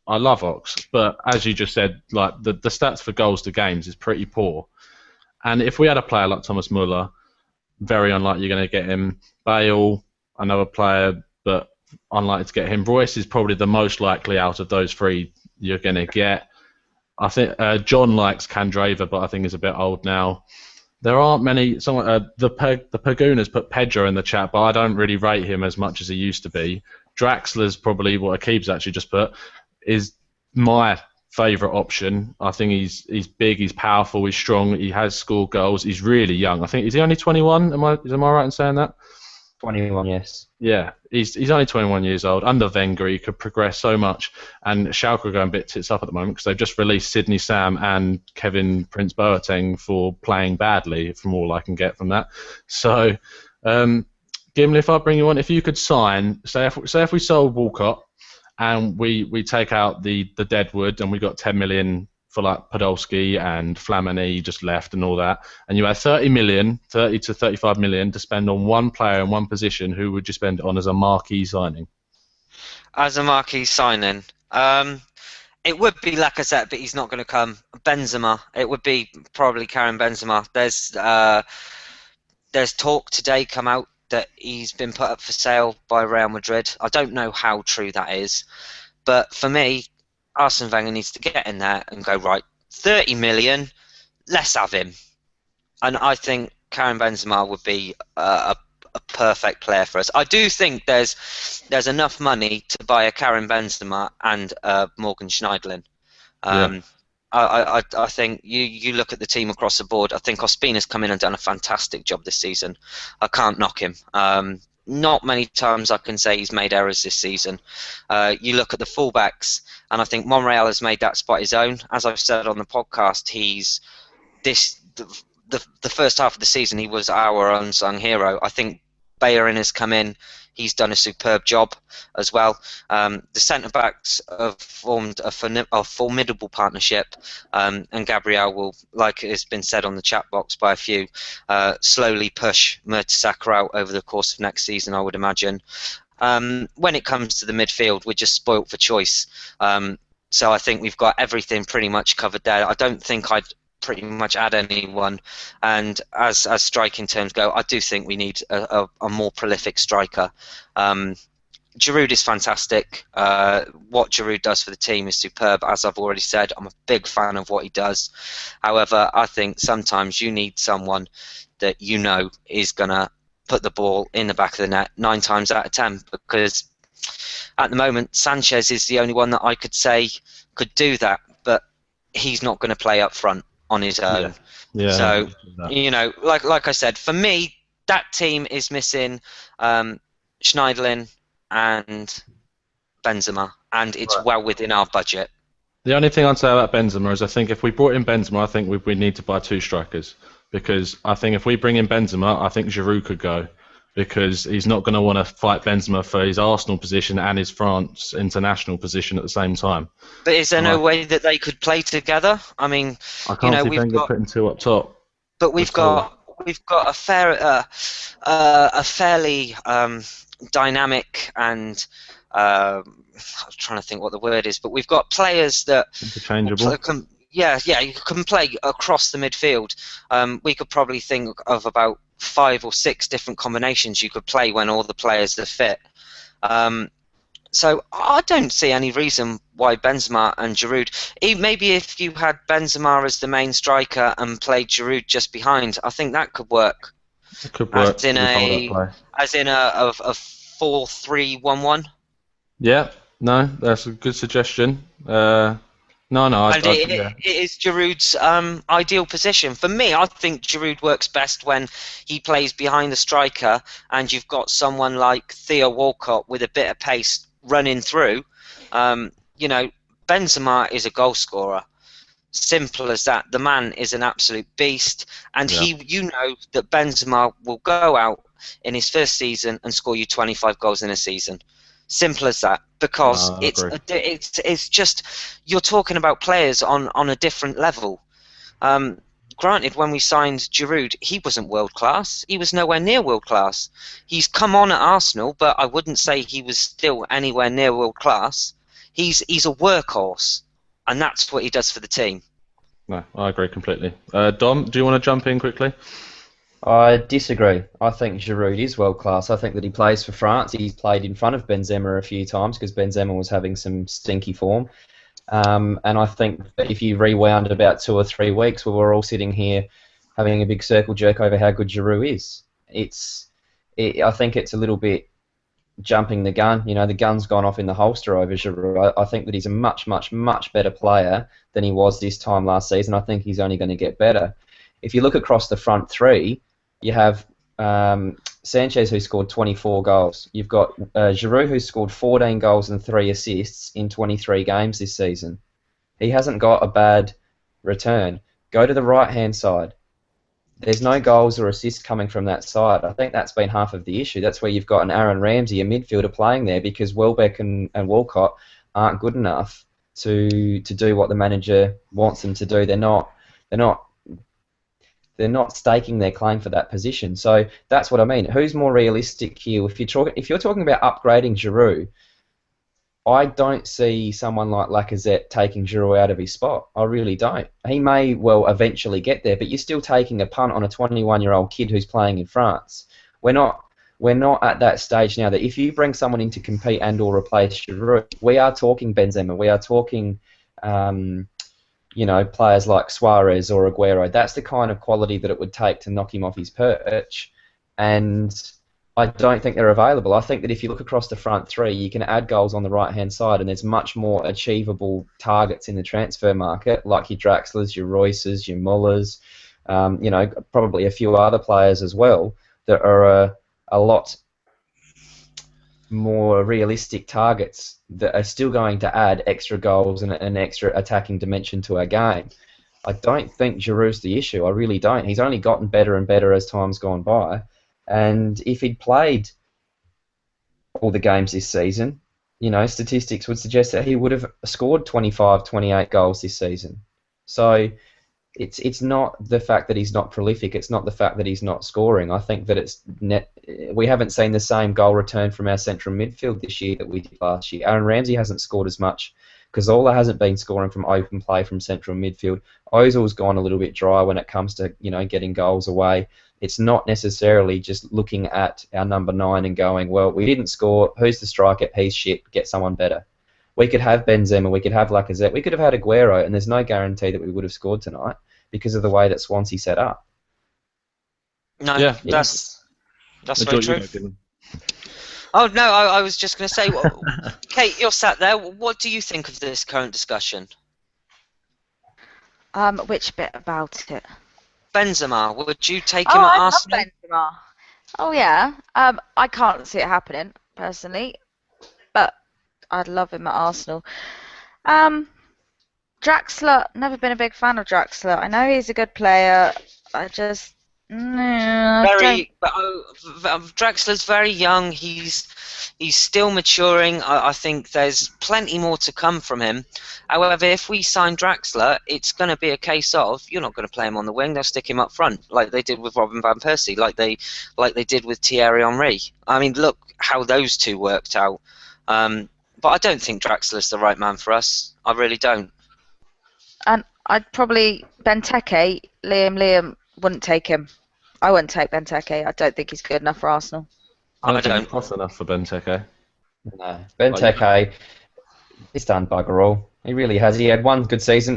I love Ox, but as you just said, like the stats for goals to games is pretty poor. And if we had a player like Thomas Muller, very unlikely you're going to get him. Bale, another player, but unlikely to get him. Royce is probably the most likely out of those three you're going to get. I think John likes Candreva, but I think he's a bit old now. There aren't many. The Pagunas put Pedro in the chat, but I don't really rate him as much as he used to be. Draxler's probably what Akib's actually just put is my favourite option. I think he's big, he's powerful, he's strong, he has scored goals, he's really young. I think is he only 21? Am I right in saying that? 21, yes. Yeah, he's only 21 years old. Under Wenger, he could progress so much. And Schalke are going a bit tits up at the moment because they've just released Sidney Sam and Kevin Prince Boateng for playing badly, from all I can get from that. So, Gimli, if I bring you on, if you could sign, say if we sold Walcott and we take out the Deadwood and we got 10 million for like Podolski and Flamini just left and all that, and you had 30 to 35 million to spend on one player in one position, who would you spend it on as a marquee signing? As a marquee signing, it would be Lacazette, but he's not going to come. Benzema, it would be probably Karim Benzema. There's talk today come out that he's been put up for sale by Real Madrid. I don't know how true that is, but for me, Arsene Wenger needs to get in there and go, right, 30 million, let's have him. And I think Karim Benzema would be a perfect player for us. I do think there's enough money to buy a Karim Benzema and Morgan Schneiderlin. I think you look at the team across the board. I think Ospina's come in and done a fantastic job this season. I can't knock him. Not many times I can say he's made errors this season. You look at the fullbacks, and I think Monreal has made that spot his own. As I've said on the podcast, the first half of the season he was our unsung hero. I think Bellerin has come in. He's done a superb job as well. The centre-backs have formed a formidable partnership, and Gabriel will, like has been said on the chat box by a few, slowly push Mertesacker out over the course of next season, I would imagine. When it comes to the midfield, we're just spoilt for choice. So I think we've got everything pretty much covered there. I don't think I'd pretty much add anyone, and as striking terms go, I do think we need a more prolific striker. Giroud is fantastic. What Giroud does for the team is superb. As I've already said, I'm a big fan of what he does. However, I think sometimes you need someone that you know is going to put the ball in the back of the net 9 times out of 10, because at the moment Sanchez is the only one that I could say could do that, but he's not going to play up front on his own. Yeah. So, like I said, for me, that team is missing Schneiderlin and Benzema, and it's well within our budget. The only thing I'd say about Benzema is I think if we brought in Benzema, I think we need to buy 2 strikers. because I think if we bring in Benzema, I think Giroud could go, because he's not going to want to fight Benzema for his Arsenal position and his France international position at the same time. But is there And no way that they could play together? I mean, I can't see Wenger putting two up top. But we've got a fairly dynamic and I'm trying to think what the word is, but we've got players that interchangeable. You can play across the midfield. We could probably think of about 5 or 6 different combinations you could play when all the players are fit. So I don't see any reason why Benzema and Giroud. Maybe if you had Benzema as the main striker and played Giroud just behind, I think that could work. It could work. As in a 4-3-1-1. Yeah, no, that's a good suggestion. It is Giroud's ideal position. For me, I think Giroud works best when he plays behind the striker and you've got someone like Theo Walcott with a bit of pace running through. Benzema is a goal scorer. Simple as that. The man is an absolute beast, and that Benzema will go out in his first season and score you 25 goals in a season. Simple as that. Because it's just, you're talking about players on a different level. Granted, when we signed Giroud, he wasn't world class. He was nowhere near world class. He's come on at Arsenal, but I wouldn't say he was still anywhere near world class. He's a workhorse, and that's what he does for the team. No, I agree completely. Dom, do you want to jump in quickly? I disagree. I think Giroud is world class. I think that he plays for France. He's played in front of Benzema a few times because Benzema was having some stinky form. And I think that if you rewound about 2 or 3 weeks, we were all sitting here having a big circle jerk over how good Giroud is. I think it's a little bit jumping the gun. The gun's gone off in the holster over Giroud. I think that he's a much, much, much better player than he was this time last season. I think he's only going to get better. If you look across the front three, you have Sanchez, who scored 24 goals. You've got Giroud, who scored 14 goals and 3 assists in 23 games this season. He hasn't got a bad return. Go to the right-hand side. There's no goals or assists coming from that side. I think that's been half of the issue. That's where you've got an Aaron Ramsey, a midfielder, playing there because Welbeck and Walcott aren't good enough to do what the manager wants them to do. They're not staking their claim for that position. So that's what I mean. Who's more realistic here? If you're talking about upgrading Giroud, I don't see someone like Lacazette taking Giroud out of his spot. I really don't. He may well eventually get there, but you're still taking a punt on a 21-year-old kid who's playing in France. We're not at that stage now that if you bring someone in to compete and or replace Giroud, we are talking Benzema. We are talking players like Suarez or Aguero. That's the kind of quality that it would take to knock him off his perch, and I don't think they're available. I think that if you look across the front three, you can add goals on the right-hand side, and there's much more achievable targets in the transfer market, like your Draxlers, your Royces, your Mullers, probably a few other players as well that are a lot more realistic targets that are still going to add extra goals and an extra attacking dimension to our game. I don't think Giroud's the issue. I really don't. He's only gotten better and better as time's gone by. And if he'd played all the games this season, statistics would suggest that he would have scored 25, 28 goals this season. So it's not the fact that he's not prolific. It's not the fact that he's not scoring. I think that we haven't seen the same goal return from our central midfield this year that we did last year. Aaron Ramsey hasn't scored as much. Cazorla hasn't been scoring from open play from central midfield. Ozil's gone a little bit dry when it comes to getting goals away. It's not necessarily just looking at our number 9 and going, well, we didn't score. Who's the striker? He's shit. Get someone better. We could have Benzema. We could have Lacazette. We could have had Aguero, and there's no guarantee that we would have scored tonight because of the way that Swansea set up. No, yeah. That's very true. Oh, no, I was just going to say, Kate, you're sat there. What do you think of this current discussion? Which bit about it? Benzema, would you take him at Arsenal? Benzema. Oh, yeah. I can't see it happening, personally, but I'd love him at Arsenal. Draxler, never been a big fan of Draxler. I know he's a good player. I just I don't. Draxler's very young. He's still maturing. I think there's plenty more to come from him. However, if we sign Draxler, it's going to be a case of you're not going to play him on the wing. They'll stick him up front, like they did with Robin van Persie, like they did with Thierry Henry. I mean, look how those two worked out. But I don't think Draxler's the right man for us. I really don't. And I'd probably Benteke. Liam wouldn't take him. I wouldn't take Benteke. I don't think he's good enough for Arsenal. I don't think he costs enough for Benteke. No, Benteke, he's done bugger all. He really has. He had one good season.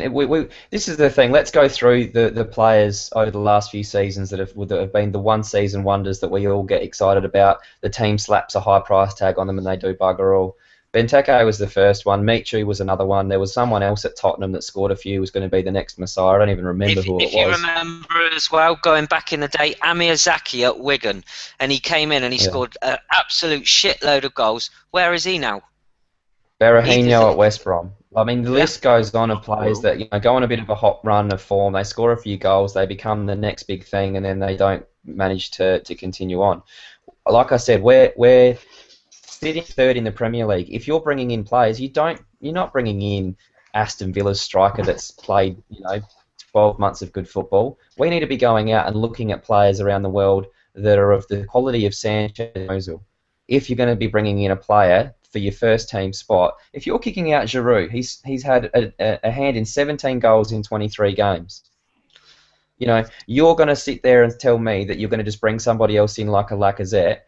This is the thing. Let's go through the players over the last few seasons that have been the one-season wonders that we all get excited about. The team slaps a high price tag on them and they do bugger all. Benteke was the first one. Michu was another one. There was someone else at Tottenham that scored a few, was going to be the next Messiah. I don't even remember who it was. If you remember as well, going back in the day, Amir Zaki at Wigan, and he came in and he scored an absolute shitload of goals. Where is he now? Berahino at West Brom. I mean, the list goes on of players that go on a bit of a hot run of form. They score a few goals, they become the next big thing, and then they don't manage to continue on. Like I said, we're sitting third in the Premier League. If you're bringing in players, you're not bringing in Aston Villa's striker that's played 12 months of good football. We need to be going out and looking at players around the world that are of the quality of Sanchez and Ozil. If you're going to be bringing in a player for your first team spot, if you're kicking out Giroud, he's had a hand in 17 goals in 23 games. You're going to sit there and tell me that you're going to just bring somebody else in like a Lacazette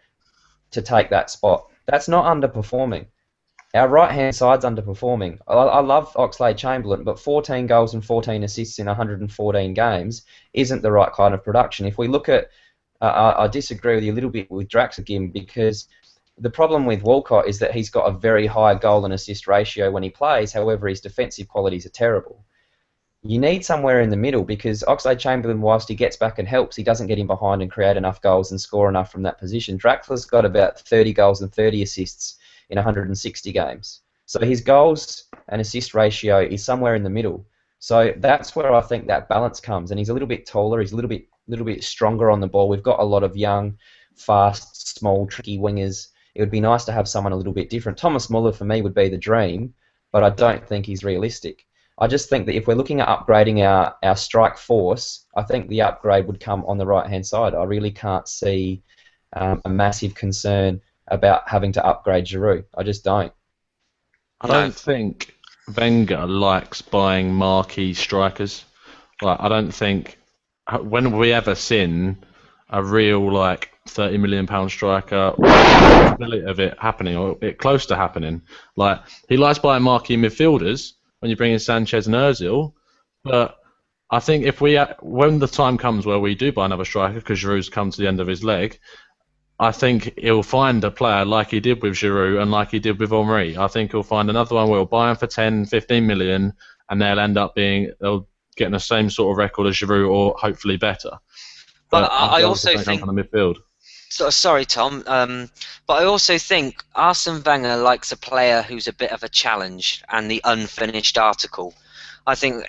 to take that spot. That's not underperforming. Our right-hand side's underperforming. I love Oxlade-Chamberlain, but 14 goals and 14 assists in 114 games isn't the right kind of production. If we look at, I disagree with you a little bit with Draxler, because the problem with Walcott is that he's got a very high goal and assist ratio when he plays. However, his defensive qualities are terrible. You need somewhere in the middle, because Oxlade-Chamberlain, whilst he gets back and helps, he doesn't get in behind and create enough goals and score enough from that position. Draxler's got about 30 goals and 30 assists in 160 games. So his goals and assist ratio is somewhere in the middle. So that's where I think that balance comes. And he's a little bit taller. He's a little bit stronger on the ball. We've got a lot of young, fast, small, tricky wingers. It would be nice to have someone a little bit different. Thomas Muller, for me, would be the dream, but I don't think he's realistic. I just think that if we're looking at upgrading our strike force, I think the upgrade would come on the right-hand side. I really can't see a massive concern about having to upgrade Giroud. I just don't. I don't think Wenger likes buying marquee strikers. I don't think... When have we ever seen a real, £30 million striker, or the possibility of it happening, or it close to happening? He likes buying marquee midfielders when you bring in Sanchez and Ozil, but I think when the time comes where we do buy another striker, because Giroud's come to the end of his leg, I think he'll find a player like he did with Giroud and like he did with Henry. I think he'll find another one where he'll buy him for 10, 15 million, and they'll end up getting the same sort of record as Giroud, or hopefully better. But I also think on the midfield. Sorry, Tom, but I also think Arsene Wenger likes a player who's a bit of a challenge and the unfinished article. I think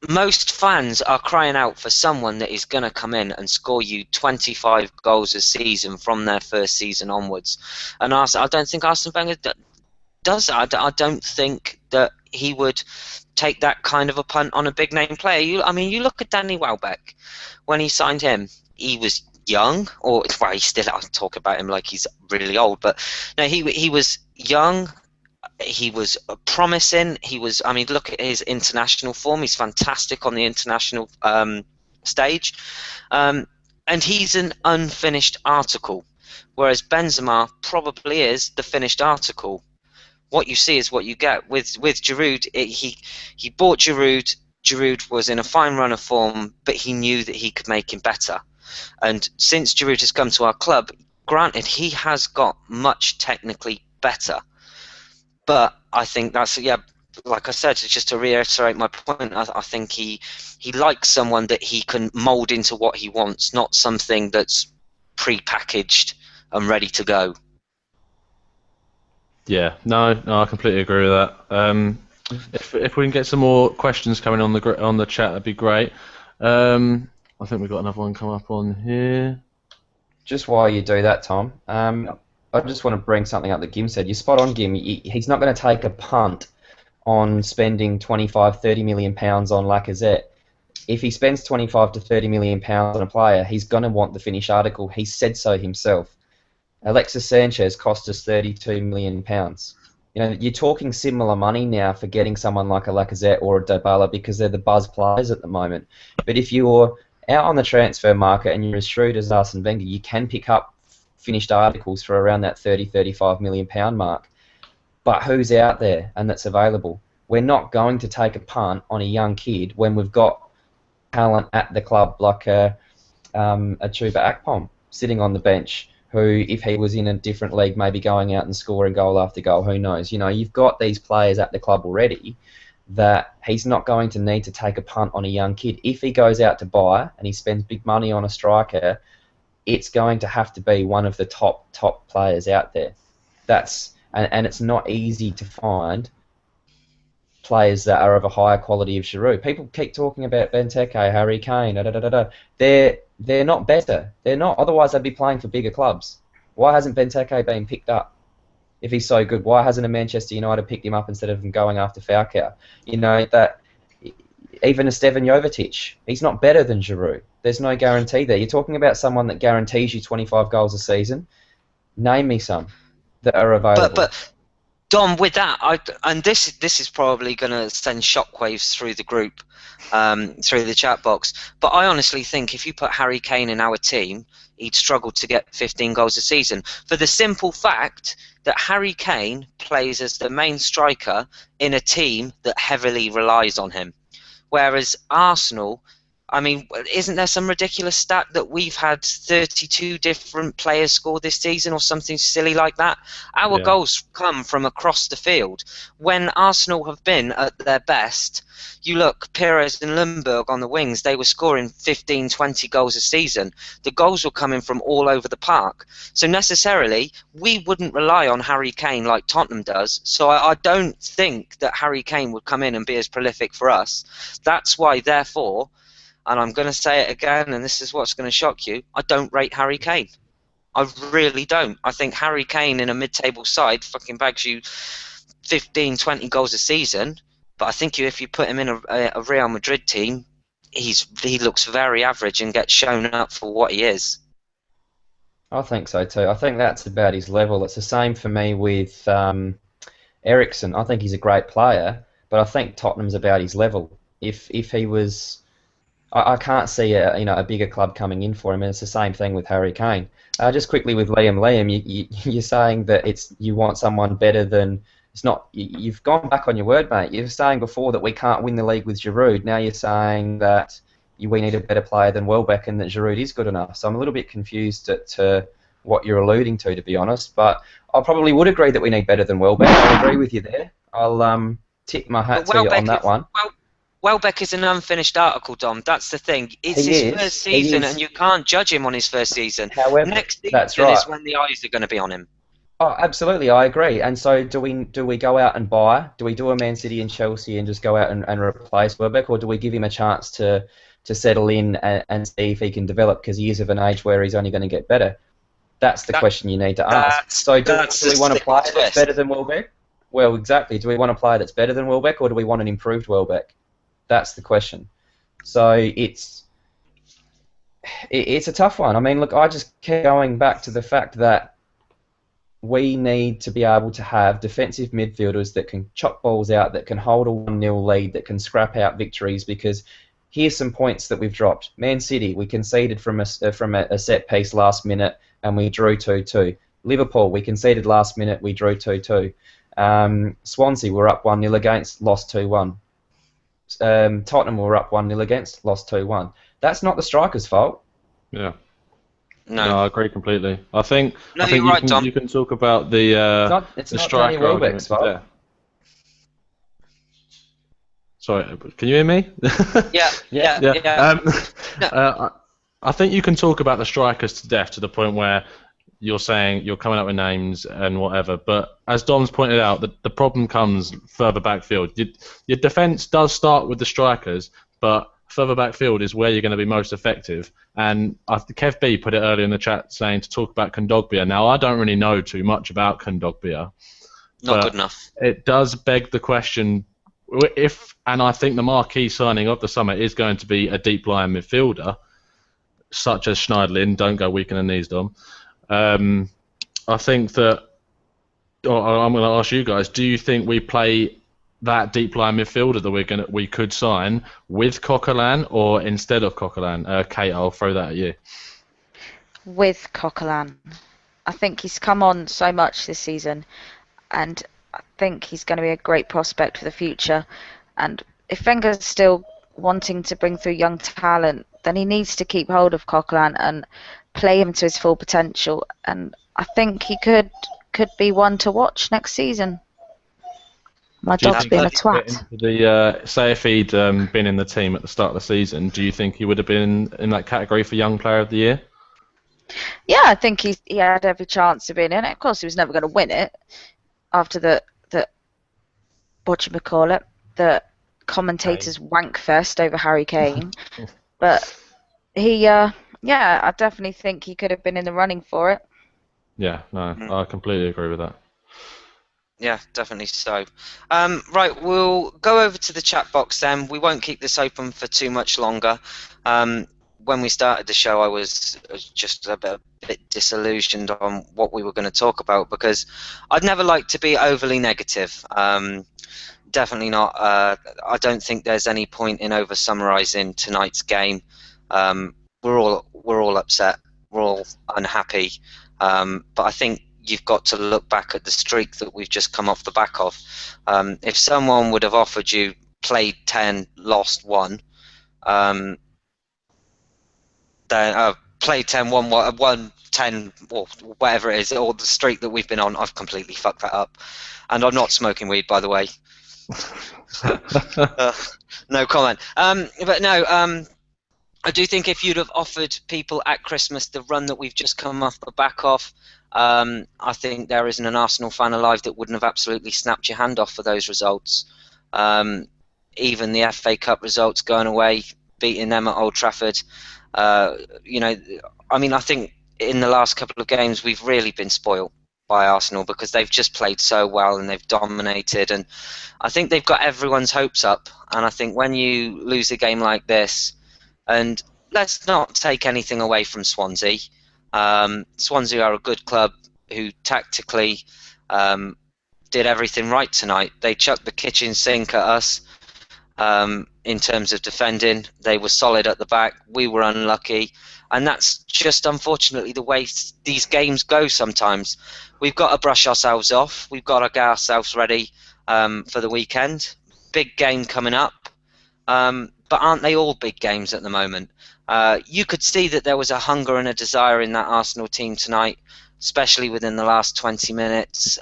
most fans are crying out for someone that is going to come in and score you 25 goals a season from their first season onwards. And I don't think Arsene Wenger does that. I don't think that he would take that kind of a punt on a big-name player. You look at Danny Welbeck. When he signed him, he was young, he still, I talk about him like he's really old, but no, he was young, he was promising, look at his international form, he's fantastic on the international stage, and he's an unfinished article, whereas Benzema probably is the finished article. What you see is what you get. With Giroud, he bought Giroud. Giroud was in a fine run of form, but he knew that he could make him better. And since Giroud has come to our club, granted, he has got much technically better. But I think that's, like I said, just to reiterate my point, I think he likes someone that he can mould into what he wants, not something that's pre-packaged and ready to go. Yeah, no, I completely agree with that. If we can get some more questions coming on the chat, that'd be great. I I think we've got another one come up on here. Just while you do that, Tom, I just want to bring something up that Gim said. You're spot on, Gim. He's not going to take a punt on spending 25, 30 million pounds on Lacazette. If he spends 25 to 30 million pounds on a player, he's going to want the finished article. He said so himself. Alexis Sanchez cost us 32 million pounds. You know, you're talking similar money now for getting someone like a Lacazette or a Dybala because they're the buzz players at the moment. But if you're out on the transfer market and you're as shrewd as Arsene Wenger, you can pick up finished articles for around that 30, 35 million pound mark. But who's out there and that's available? We're not going to take a punt on a young kid when we've got talent at the club like a Chuba Akpom sitting on the bench, who, if he was in a different league, maybe going out and scoring goal after goal, who knows? You know, you've got these players at the club already that he's not going to need to take a punt on a young kid. If he goes out to buy and he spends big money on a striker, it's going to have to be one of the top players out there. And it's not easy to find players that are of a higher quality of Giroud. People keep talking about Benteke, Harry Kane, They're not better. They're not. Otherwise, they'd be playing for bigger clubs. Why hasn't Benteke been picked up? If he's so good, why hasn't a Manchester United picked him up instead of him going after Falcao? You know, that even a Stevan Jovetic, he's not better than Giroud. There's no guarantee there. You're talking about someone that guarantees you 25 goals a season. Name me some that are available. But Dom, with that, and this is probably going to send shockwaves through the group, through the chat box. But I honestly think if you put Harry Kane in our team, he'd struggle to get 15 goals a season, for the simple fact that Harry Kane plays as the main striker in a team that heavily relies on him. Whereas Arsenal, I mean, isn't there some ridiculous stat that we've had 32 different players score this season or something silly like that? Our goals come from across the field. When Arsenal have been at their best, you look, Pires and Lundberg on the wings, they were scoring 15, 20 goals a season. The goals were coming from all over the park. So necessarily, we wouldn't rely on Harry Kane like Tottenham does. So I don't think that Harry Kane would come in and be as prolific for us. That's why, therefore, and I'm going to say it again, and this is what's going to shock you, I don't rate Harry Kane. I really don't. I think Harry Kane in a mid-table side fucking bags you 15, 20 goals a season. But I think if you put him in a Real Madrid team, he looks very average and gets shown up for what he is. I think so too. I think that's about his level. It's the same for me with Eriksen. I think he's a great player, but I think Tottenham's about his level. If he was, I can't see a bigger club coming in for him, and it's the same thing with Harry Kane. Just quickly with Liam, you're saying that you want someone better than. It's not. You've gone back on your word, mate. You were saying before that we can't win the league with Giroud. Now you're saying that we need a better player than Welbeck and that Giroud is good enough. So I'm a little bit confused at what you're alluding to be honest. But I probably would agree that we need better than Welbeck. I agree with you there. I'll tip my hat to you on that one. Welbeck is an unfinished article, Dom. That's the thing. It's his first season, and you can't judge him on his first season. However, next season is when the eyes are going to be on him. Oh, absolutely, I agree. And so, do we go out and buy? Do we do a Man City and Chelsea and just go out and replace Welbeck, or do we give him a chance to settle in and see if he can develop? Because he is of an age where he's only going to get better. That's the question you need to ask. So, do we want a player that's better than Welbeck? Well, exactly. Do we want a player that's better than Welbeck, or do we want an improved Welbeck? That's the question. So it's a tough one. I mean, look, I just keep going back to the fact that we need to be able to have defensive midfielders that can chop balls out, that can hold a 1-0 lead, that can scrap out victories, because here's some points that we've dropped. Man City, we conceded from a set piece last minute and we drew 2-2. Liverpool, we conceded last minute, we drew 2-2. Swansea, we're up 1-0 against, lost 2-1. Tottenham were up 1-0 against, lost 2-1. That's not the striker's fault. Yeah. No, I agree completely. I think you're right, Tom. You can talk about the it's the not striker Danny Welbeck's fault. there. Sorry, can you hear me? Yeah. I think you can talk about the strikers to death to the point where you're saying you're coming up with names and whatever, but as Dom's pointed out, the problem comes further backfield. Your defence does start with the strikers, but further back field is where you're going to be most effective. And Kev B put it earlier in the chat saying to talk about Kondogbia. Now, I don't really know too much about Kondogbia. Not good enough. It does beg the question, and I think the marquee signing of the summer is going to be a deep line midfielder, such as Schneiderlin. Don't go weak in the knees, Dom. I think that, I'm going to ask you guys, do you think we play that deep line midfielder that we could sign with Coquelin or instead of Coquelin? Kate, I'll throw that at you. With Coquelin. I think he's come on so much this season, and I think he's going to be a great prospect for the future. And if Wenger's still wanting to bring through young talent, then he needs to keep hold of Coquelin and play him to his full potential. And I think he could be one to watch next season. My dog's being a twat. Say if he'd been in the team at the start of the season, do you think he would have been in that category for Young Player of the Year? Yeah, I think he had every chance of being in it. Of course, he was never going to win it after the the commentators wank fest over Harry Kane. But I definitely think he could have been in the running for it. Yeah, no, I completely agree with that. Yeah, definitely so. Right, we'll go over to the chat box then. We won't keep this open for too much longer. When we started the show, I was just a bit disillusioned on what we were going to talk about because I'd never like to be overly negative. Definitely not. I don't think there's any point in over-summarising tonight's game. We're all upset. We're all unhappy. But I think you've got to look back at the streak that we've just come off the back of. If someone would have offered you played 10, lost 1, then played 10, won 10, or whatever it is, or the streak that we've been on, I've completely fucked that up. And I'm not smoking weed, by the way. No comment. But no, I do think if you'd have offered people at Christmas the run that we've just come off the back of, I think there isn't an Arsenal fan alive that wouldn't have absolutely snapped your hand off for those results. Even the FA Cup results going away, beating them at Old Trafford. I think in the last couple of games we've really been spoiled by Arsenal because they've just played so well and they've dominated, and I think they've got everyone's hopes up. And I think when you lose a game like this, and let's not take anything away from Swansea. Swansea are a good club who tactically did everything right tonight. They chucked the kitchen sink at us in terms of defending. They were solid at the back. We were unlucky. And that's just unfortunately the way these games go sometimes. We've got to brush ourselves off. We've got to get ourselves ready for the weekend. Big game coming up. But aren't they all big games at the moment? You could see that there was a hunger and a desire in that Arsenal team tonight, especially within the last 20 minutes.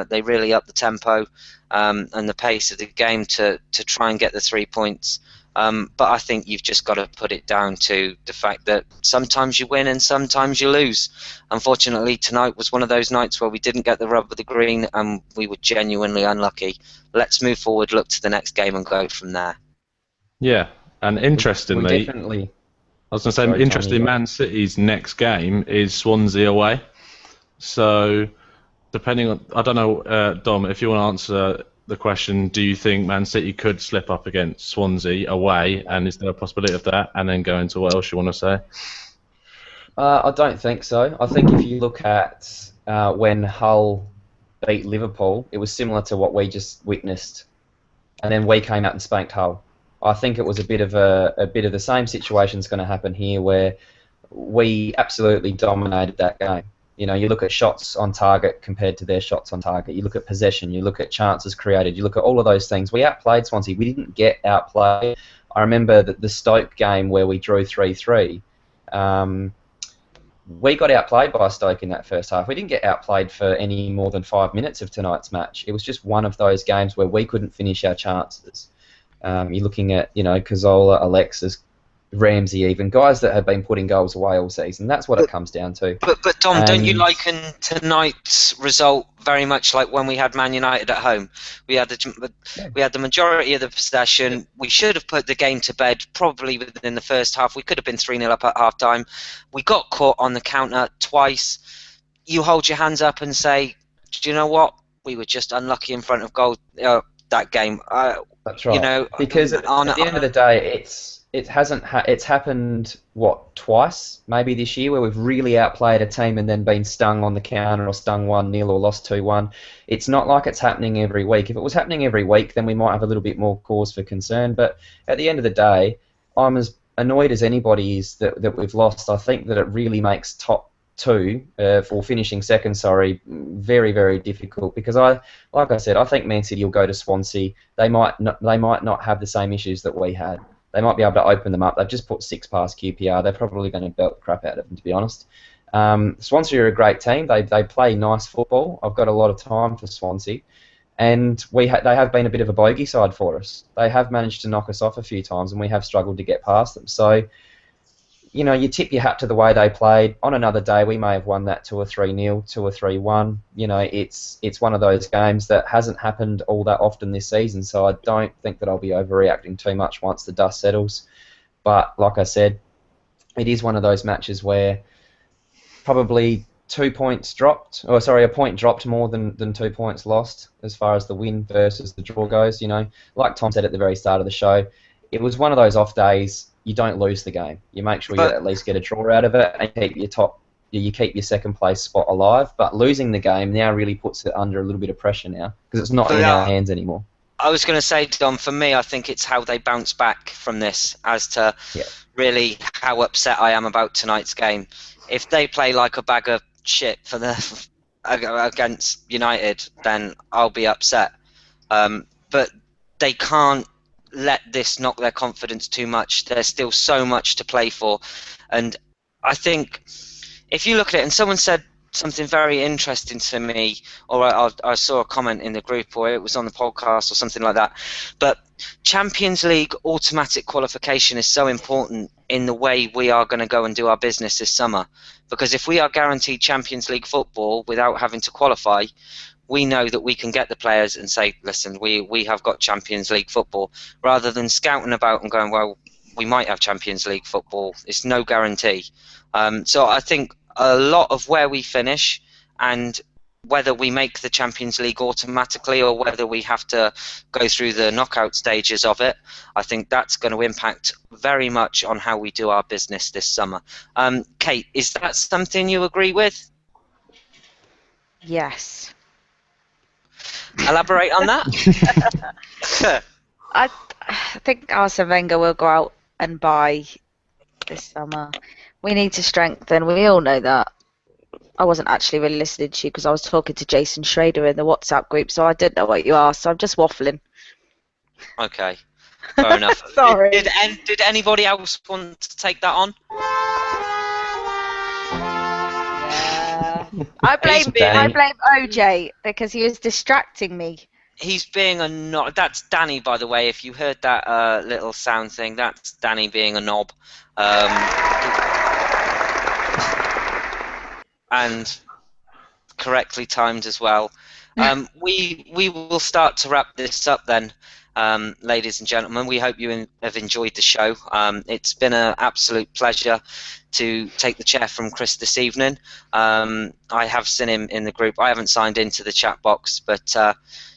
They really upped the tempo and the pace of the game to try and get the 3 points. But I think you've just got to put it down to the fact that sometimes you win and sometimes you lose. Unfortunately, tonight was one of those nights where we didn't get the rub of the green and we were genuinely unlucky. Let's move forward, look to the next game and go from there. Yeah, and interestingly, definitely. I was going to say, interestingly, Man City's next game is Swansea away. So, depending on, I don't know, Dom, if you want to answer the question, do you think Man City could slip up against Swansea away, and is there a possibility of that? And then go into what else you want to say. I don't think so. I think if you look at when Hull beat Liverpool, it was similar to what we just witnessed, and then we came out and spanked Hull. I think it was a bit of the same situation is going to happen here, where we absolutely dominated that game. You know, you look at shots on target compared to their shots on target. You look at possession. You look at chances created. You look at all of those things. We outplayed Swansea. We didn't get outplayed. I remember the Stoke game where we drew 3-3. We got outplayed by Stoke in that first half. We didn't get outplayed for any more than 5 minutes of tonight's match. It was just one of those games where we couldn't finish our chances. You're looking at, Cazorla, Alexis, Ramsey, even guys that have been putting goals away all season. That's what it comes down to. But Dom, don't you And liken tonight's result very much like when we had Man United at home? We had the majority of the possession. We should have put the game to bed probably within the first half. We could have been 3-0 up at half time. We got caught on the counter twice. You hold your hands up and say, do you know what? We were just unlucky in front of goal that game. That's right. You know, Because at the end of the day, it's happened twice maybe this year where we've really outplayed a team and then been stung on the counter or stung 1-0 or lost 2-1. It's not like it's happening every week. If it was happening every week, then we might have a little bit more cause for concern. But at the end of the day, I'm as annoyed as anybody is that we've lost. I think that it really makes top two or finishing second, very, very difficult, because like I said, I think Man City will go to Swansea. They might not have the same issues that we had. They might be able to open them up. They've just put 6 past QPR. They're probably going to belt the crap out of them, to be honest. Swansea are a great team. They play nice football. I've got a lot of time for Swansea, and they have been a bit of a bogey side for us. They have managed to knock us off a few times, and we have struggled to get past them. So, you know, you tip your hat to the way they played. On another day, we may have won that 2 or 3-0, 2 or 3-1. You know, it's one of those games that hasn't happened all that often this season, so I don't think that I'll be overreacting too much once the dust settles. But like I said, it is one of those matches where probably a point dropped more than 2 points lost as far as the win versus the draw goes. You know, like Tom said at the very start of the show, it was one of those off days. You don't lose the game. You make sure you at least get a draw out of it and keep your second place spot alive. But losing the game now really puts it under a little bit of pressure now because it's not in our hands anymore. I was going to say, Dom, for me, I think it's how they bounce back from this as to really how upset I am about tonight's game. If they play like a bag of shit against United, then I'll be upset. But they can't let this knock their confidence too much. There's still so much to play for, and I think if you look at it, and someone said something very interesting to me, or I saw a comment in the group, or it was on the podcast or something like that, but Champions League automatic qualification is so important in the way we are going to go and do our business this summer, because if we are guaranteed Champions League football without having to qualify, we know that we can get the players and say, listen, we have got Champions League football, rather than scouting about and going, well, we might have Champions League football. It's no guarantee. So I think a lot of where we finish and whether we make the Champions League automatically or whether we have to go through the knockout stages of it, I think that's going to impact very much on how we do our business this summer. Kate, is that something you agree with? Yes. Elaborate on that. I think Arsene Wenger will go out and buy this summer. We need to strengthen. We all know that. I wasn't actually really listening to you because I was talking to Jason Schrader in the WhatsApp group, so I didn't know what you asked. So I'm just waffling. Okay, fair enough. Sorry. Did anybody else want to take that on? I blame OJ because he was distracting me. He's being a knob. That's Danny, by the way. If you heard that little sound thing, that's Danny being a knob. And correctly timed as well. We will start to wrap this up then, ladies and gentlemen. We hope you have enjoyed the show. It's been an absolute pleasure to take the chair from Chris this evening. I have seen him in the group. I haven't signed into the chat box, but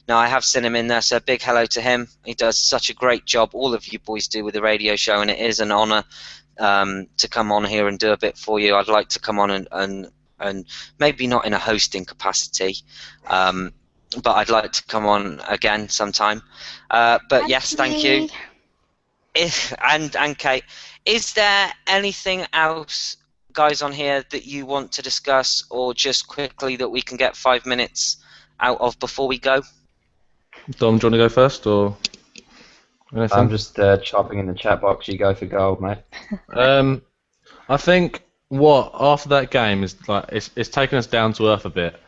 no, I have seen him in there, so a big hello to him. He does such a great job, all of you boys do, with the radio show, and it is an honour to come on here and do a bit for you. I'd like to come on and maybe not in a hosting capacity, but I'd like to come on again sometime. But yes, thank you. And Kate, is there anything else, guys, on here that you want to discuss, or just quickly that we can get 5 minutes out of before we go? Dom, do you want to go first, or anything? I'm just chopping in the chat box. You go for gold, mate. I think after that game is like it's taken us down to earth a bit,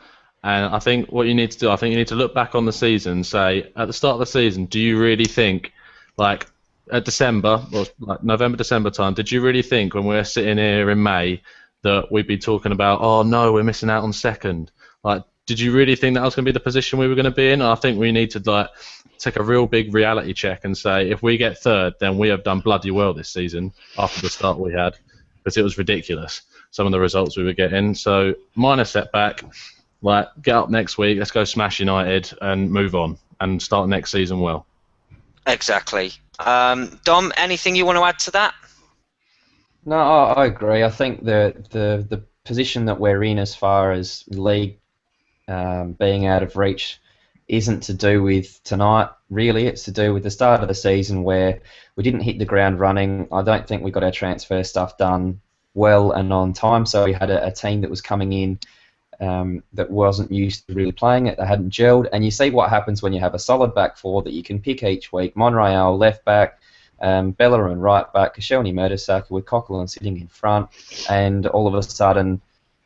and I think what you need to do, I think you need to look back on the season, say at the start of the season, do you really think like at December, or like November, December time, did you really think when we were sitting here in May that we'd be talking about, oh no, we're missing out on second? Like, did you really think that was going to be the position we were going to be in? I think we need to like take a real big reality check and say, if we get third, then we have done bloody well this season after the start we had, because it was ridiculous, some of the results we were getting. So minor setback, like get up next week, let's go smash United and move on and start next season well. Exactly. Dom, anything you want to add to that? No, I agree. I think the position that we're in as far as league being out of reach isn't to do with tonight, really. It's to do with the start of the season where we didn't hit the ground running. I don't think we got our transfer stuff done well and on time, so we had a team that was coming in that wasn't used to really playing it. They hadn't gelled, and you see what happens when you have a solid back four that you can pick each week. Monreal left back, Bellerin right back, Koscielny Mertesacker with Coquelin sitting in front, and all of a sudden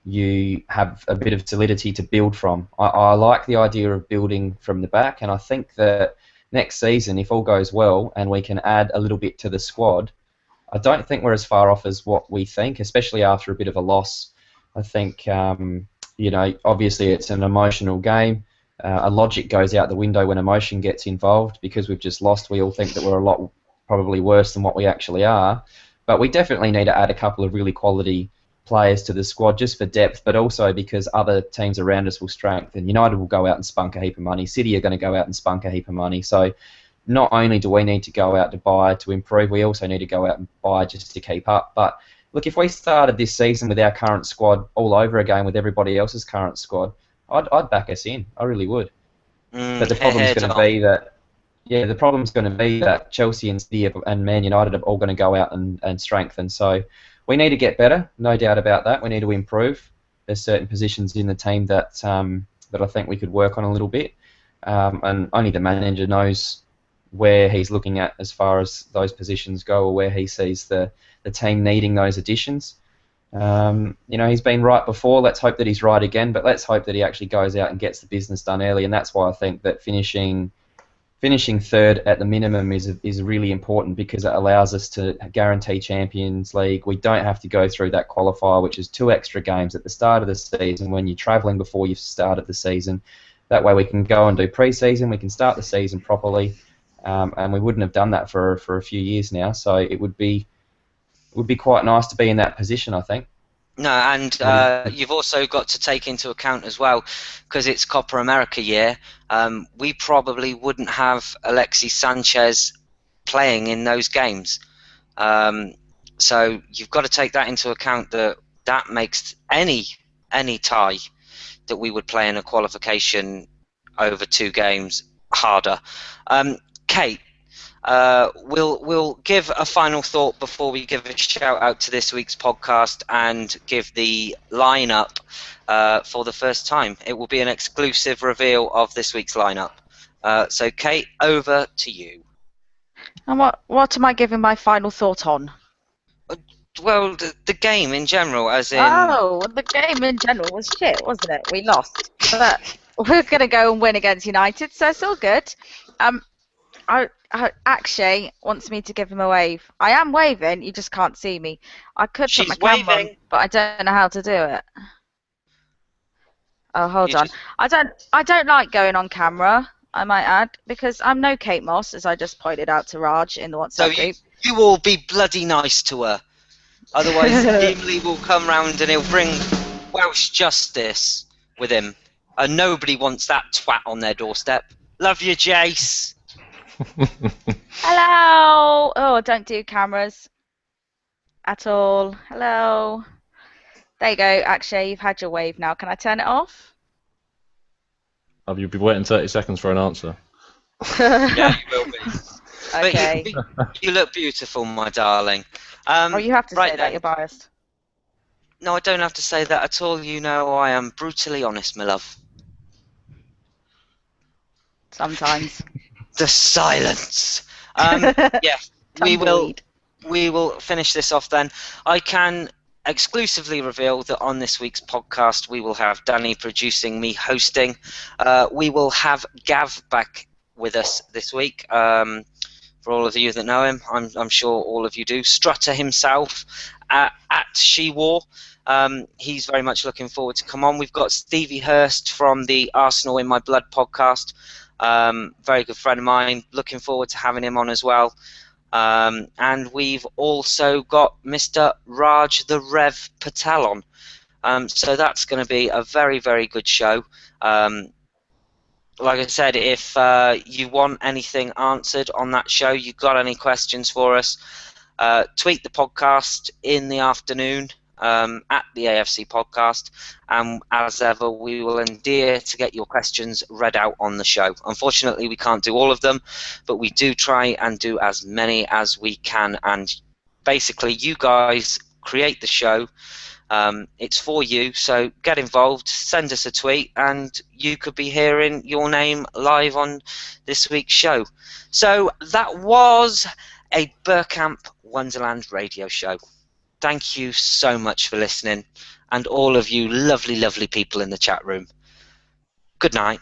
you have a bit of solidity to build from. I like the idea of building from the back, and I think that next season, if all goes well and we can add a little bit to the squad, I don't think we're as far off as what we think, especially after a bit of a loss. I think, obviously it's an emotional game. A logic goes out the window when emotion gets involved. Because we've just lost, we all think that we're a lot probably worse than what we actually are. But we definitely need to add a couple of really quality players to the squad just for depth, but also because other teams around us will strengthen. United will go out and spunk a heap of money. City are going to go out and spunk a heap of money. So not only do we need to go out to buy to improve, we also need to go out and buy just to keep up. But look, if we started this season with our current squad all over again with everybody else's current squad, I'd back us in. I really would. But the problem's going to be that, the problem's going to be that Chelsea and City and Man United are all going to go out and strengthen. So we need to get better, no doubt about that. We need to improve. There's certain positions in the team that that I think we could work on a little bit, and only the manager knows where he's looking at as far as those positions go, or where he sees the team needing those additions. He's been right before. Let's hope that he's right again, but let's hope that he actually goes out and gets the business done early. And that's why I think that finishing third at the minimum is really important, because it allows us to guarantee Champions League. We don't have to go through that qualifier, which is 2 extra games at the start of the season when you're travelling before you've started the season. That way we can go and do pre-season, we can start the season properly, and we wouldn't have done that for a few years now. So it would be quite nice to be in that position, I think. No, and you've also got to take into account as well, because it's Copa America year, we probably wouldn't have Alexis Sanchez playing in those games. So you've got to take that into account, that makes any tie that we would play in a qualification over 2 games harder. Kate, we'll give a final thought before we give a shout out to this week's podcast and give the lineup for the first time. It will be an exclusive reveal of this week's lineup. So Kate, over to you. And what am I giving my final thought on? Well, the game in general, as in... Oh, the game in general was shit, wasn't it? We lost. But we're going to go and win against United, so it's all good. Akshay wants me to give him a wave. I am waving, you just can't see me. I could put my camera on, but I don't know how to do it. Oh, hold on. I don't like going on camera, I might add, because I'm no Kate Moss, as I just pointed out to Raj in the WhatsApp group. You will be bloody nice to her. Otherwise, Gimli will come round and he'll bring Welsh justice with him. And nobody wants that twat on their doorstep. Love you, Jace. Hello! Oh, don't do cameras at all. Hello. There you go, Akshay, you've had your wave now. Can I turn it off? You'll be waiting 30 seconds for an answer. Yeah, you will be. Okay. But you look beautiful, my darling. You have to say then. that, you're biased. No, I don't have to say that at all. You know I am brutally honest, my love. Sometimes. The silence. Yeah, we will finish this off then. I can exclusively reveal that on this week's podcast we will have Danny producing, me hosting. We will have Gav back with us this week from for all of you that know him. I'm sure all of you do. Strutter himself at She-War. He's very much looking forward to come on. We've got Stevie Hurst from the Arsenal in My Blood podcast. Very good friend of mine. Looking forward to having him on as well. And we've also got Mr. Raj the Rev Patel on. So that's going to be a very, very good show. Like I said, if you want anything answered on that show, you've got any questions for us, tweet the podcast in the afternoon at the A.F.C. podcast, and as ever, we will endeavour to get your questions read out on the show. Unfortunately, we can't do all of them, but we do try and do as many as we can, and basically you guys create the show. It's for you, so get involved, send us a tweet, and you could be hearing your name live on this week's show. So that was a Burkamp Wonderland radio show. Thank you so much for listening, and all of you lovely, lovely people in the chat room. Good night.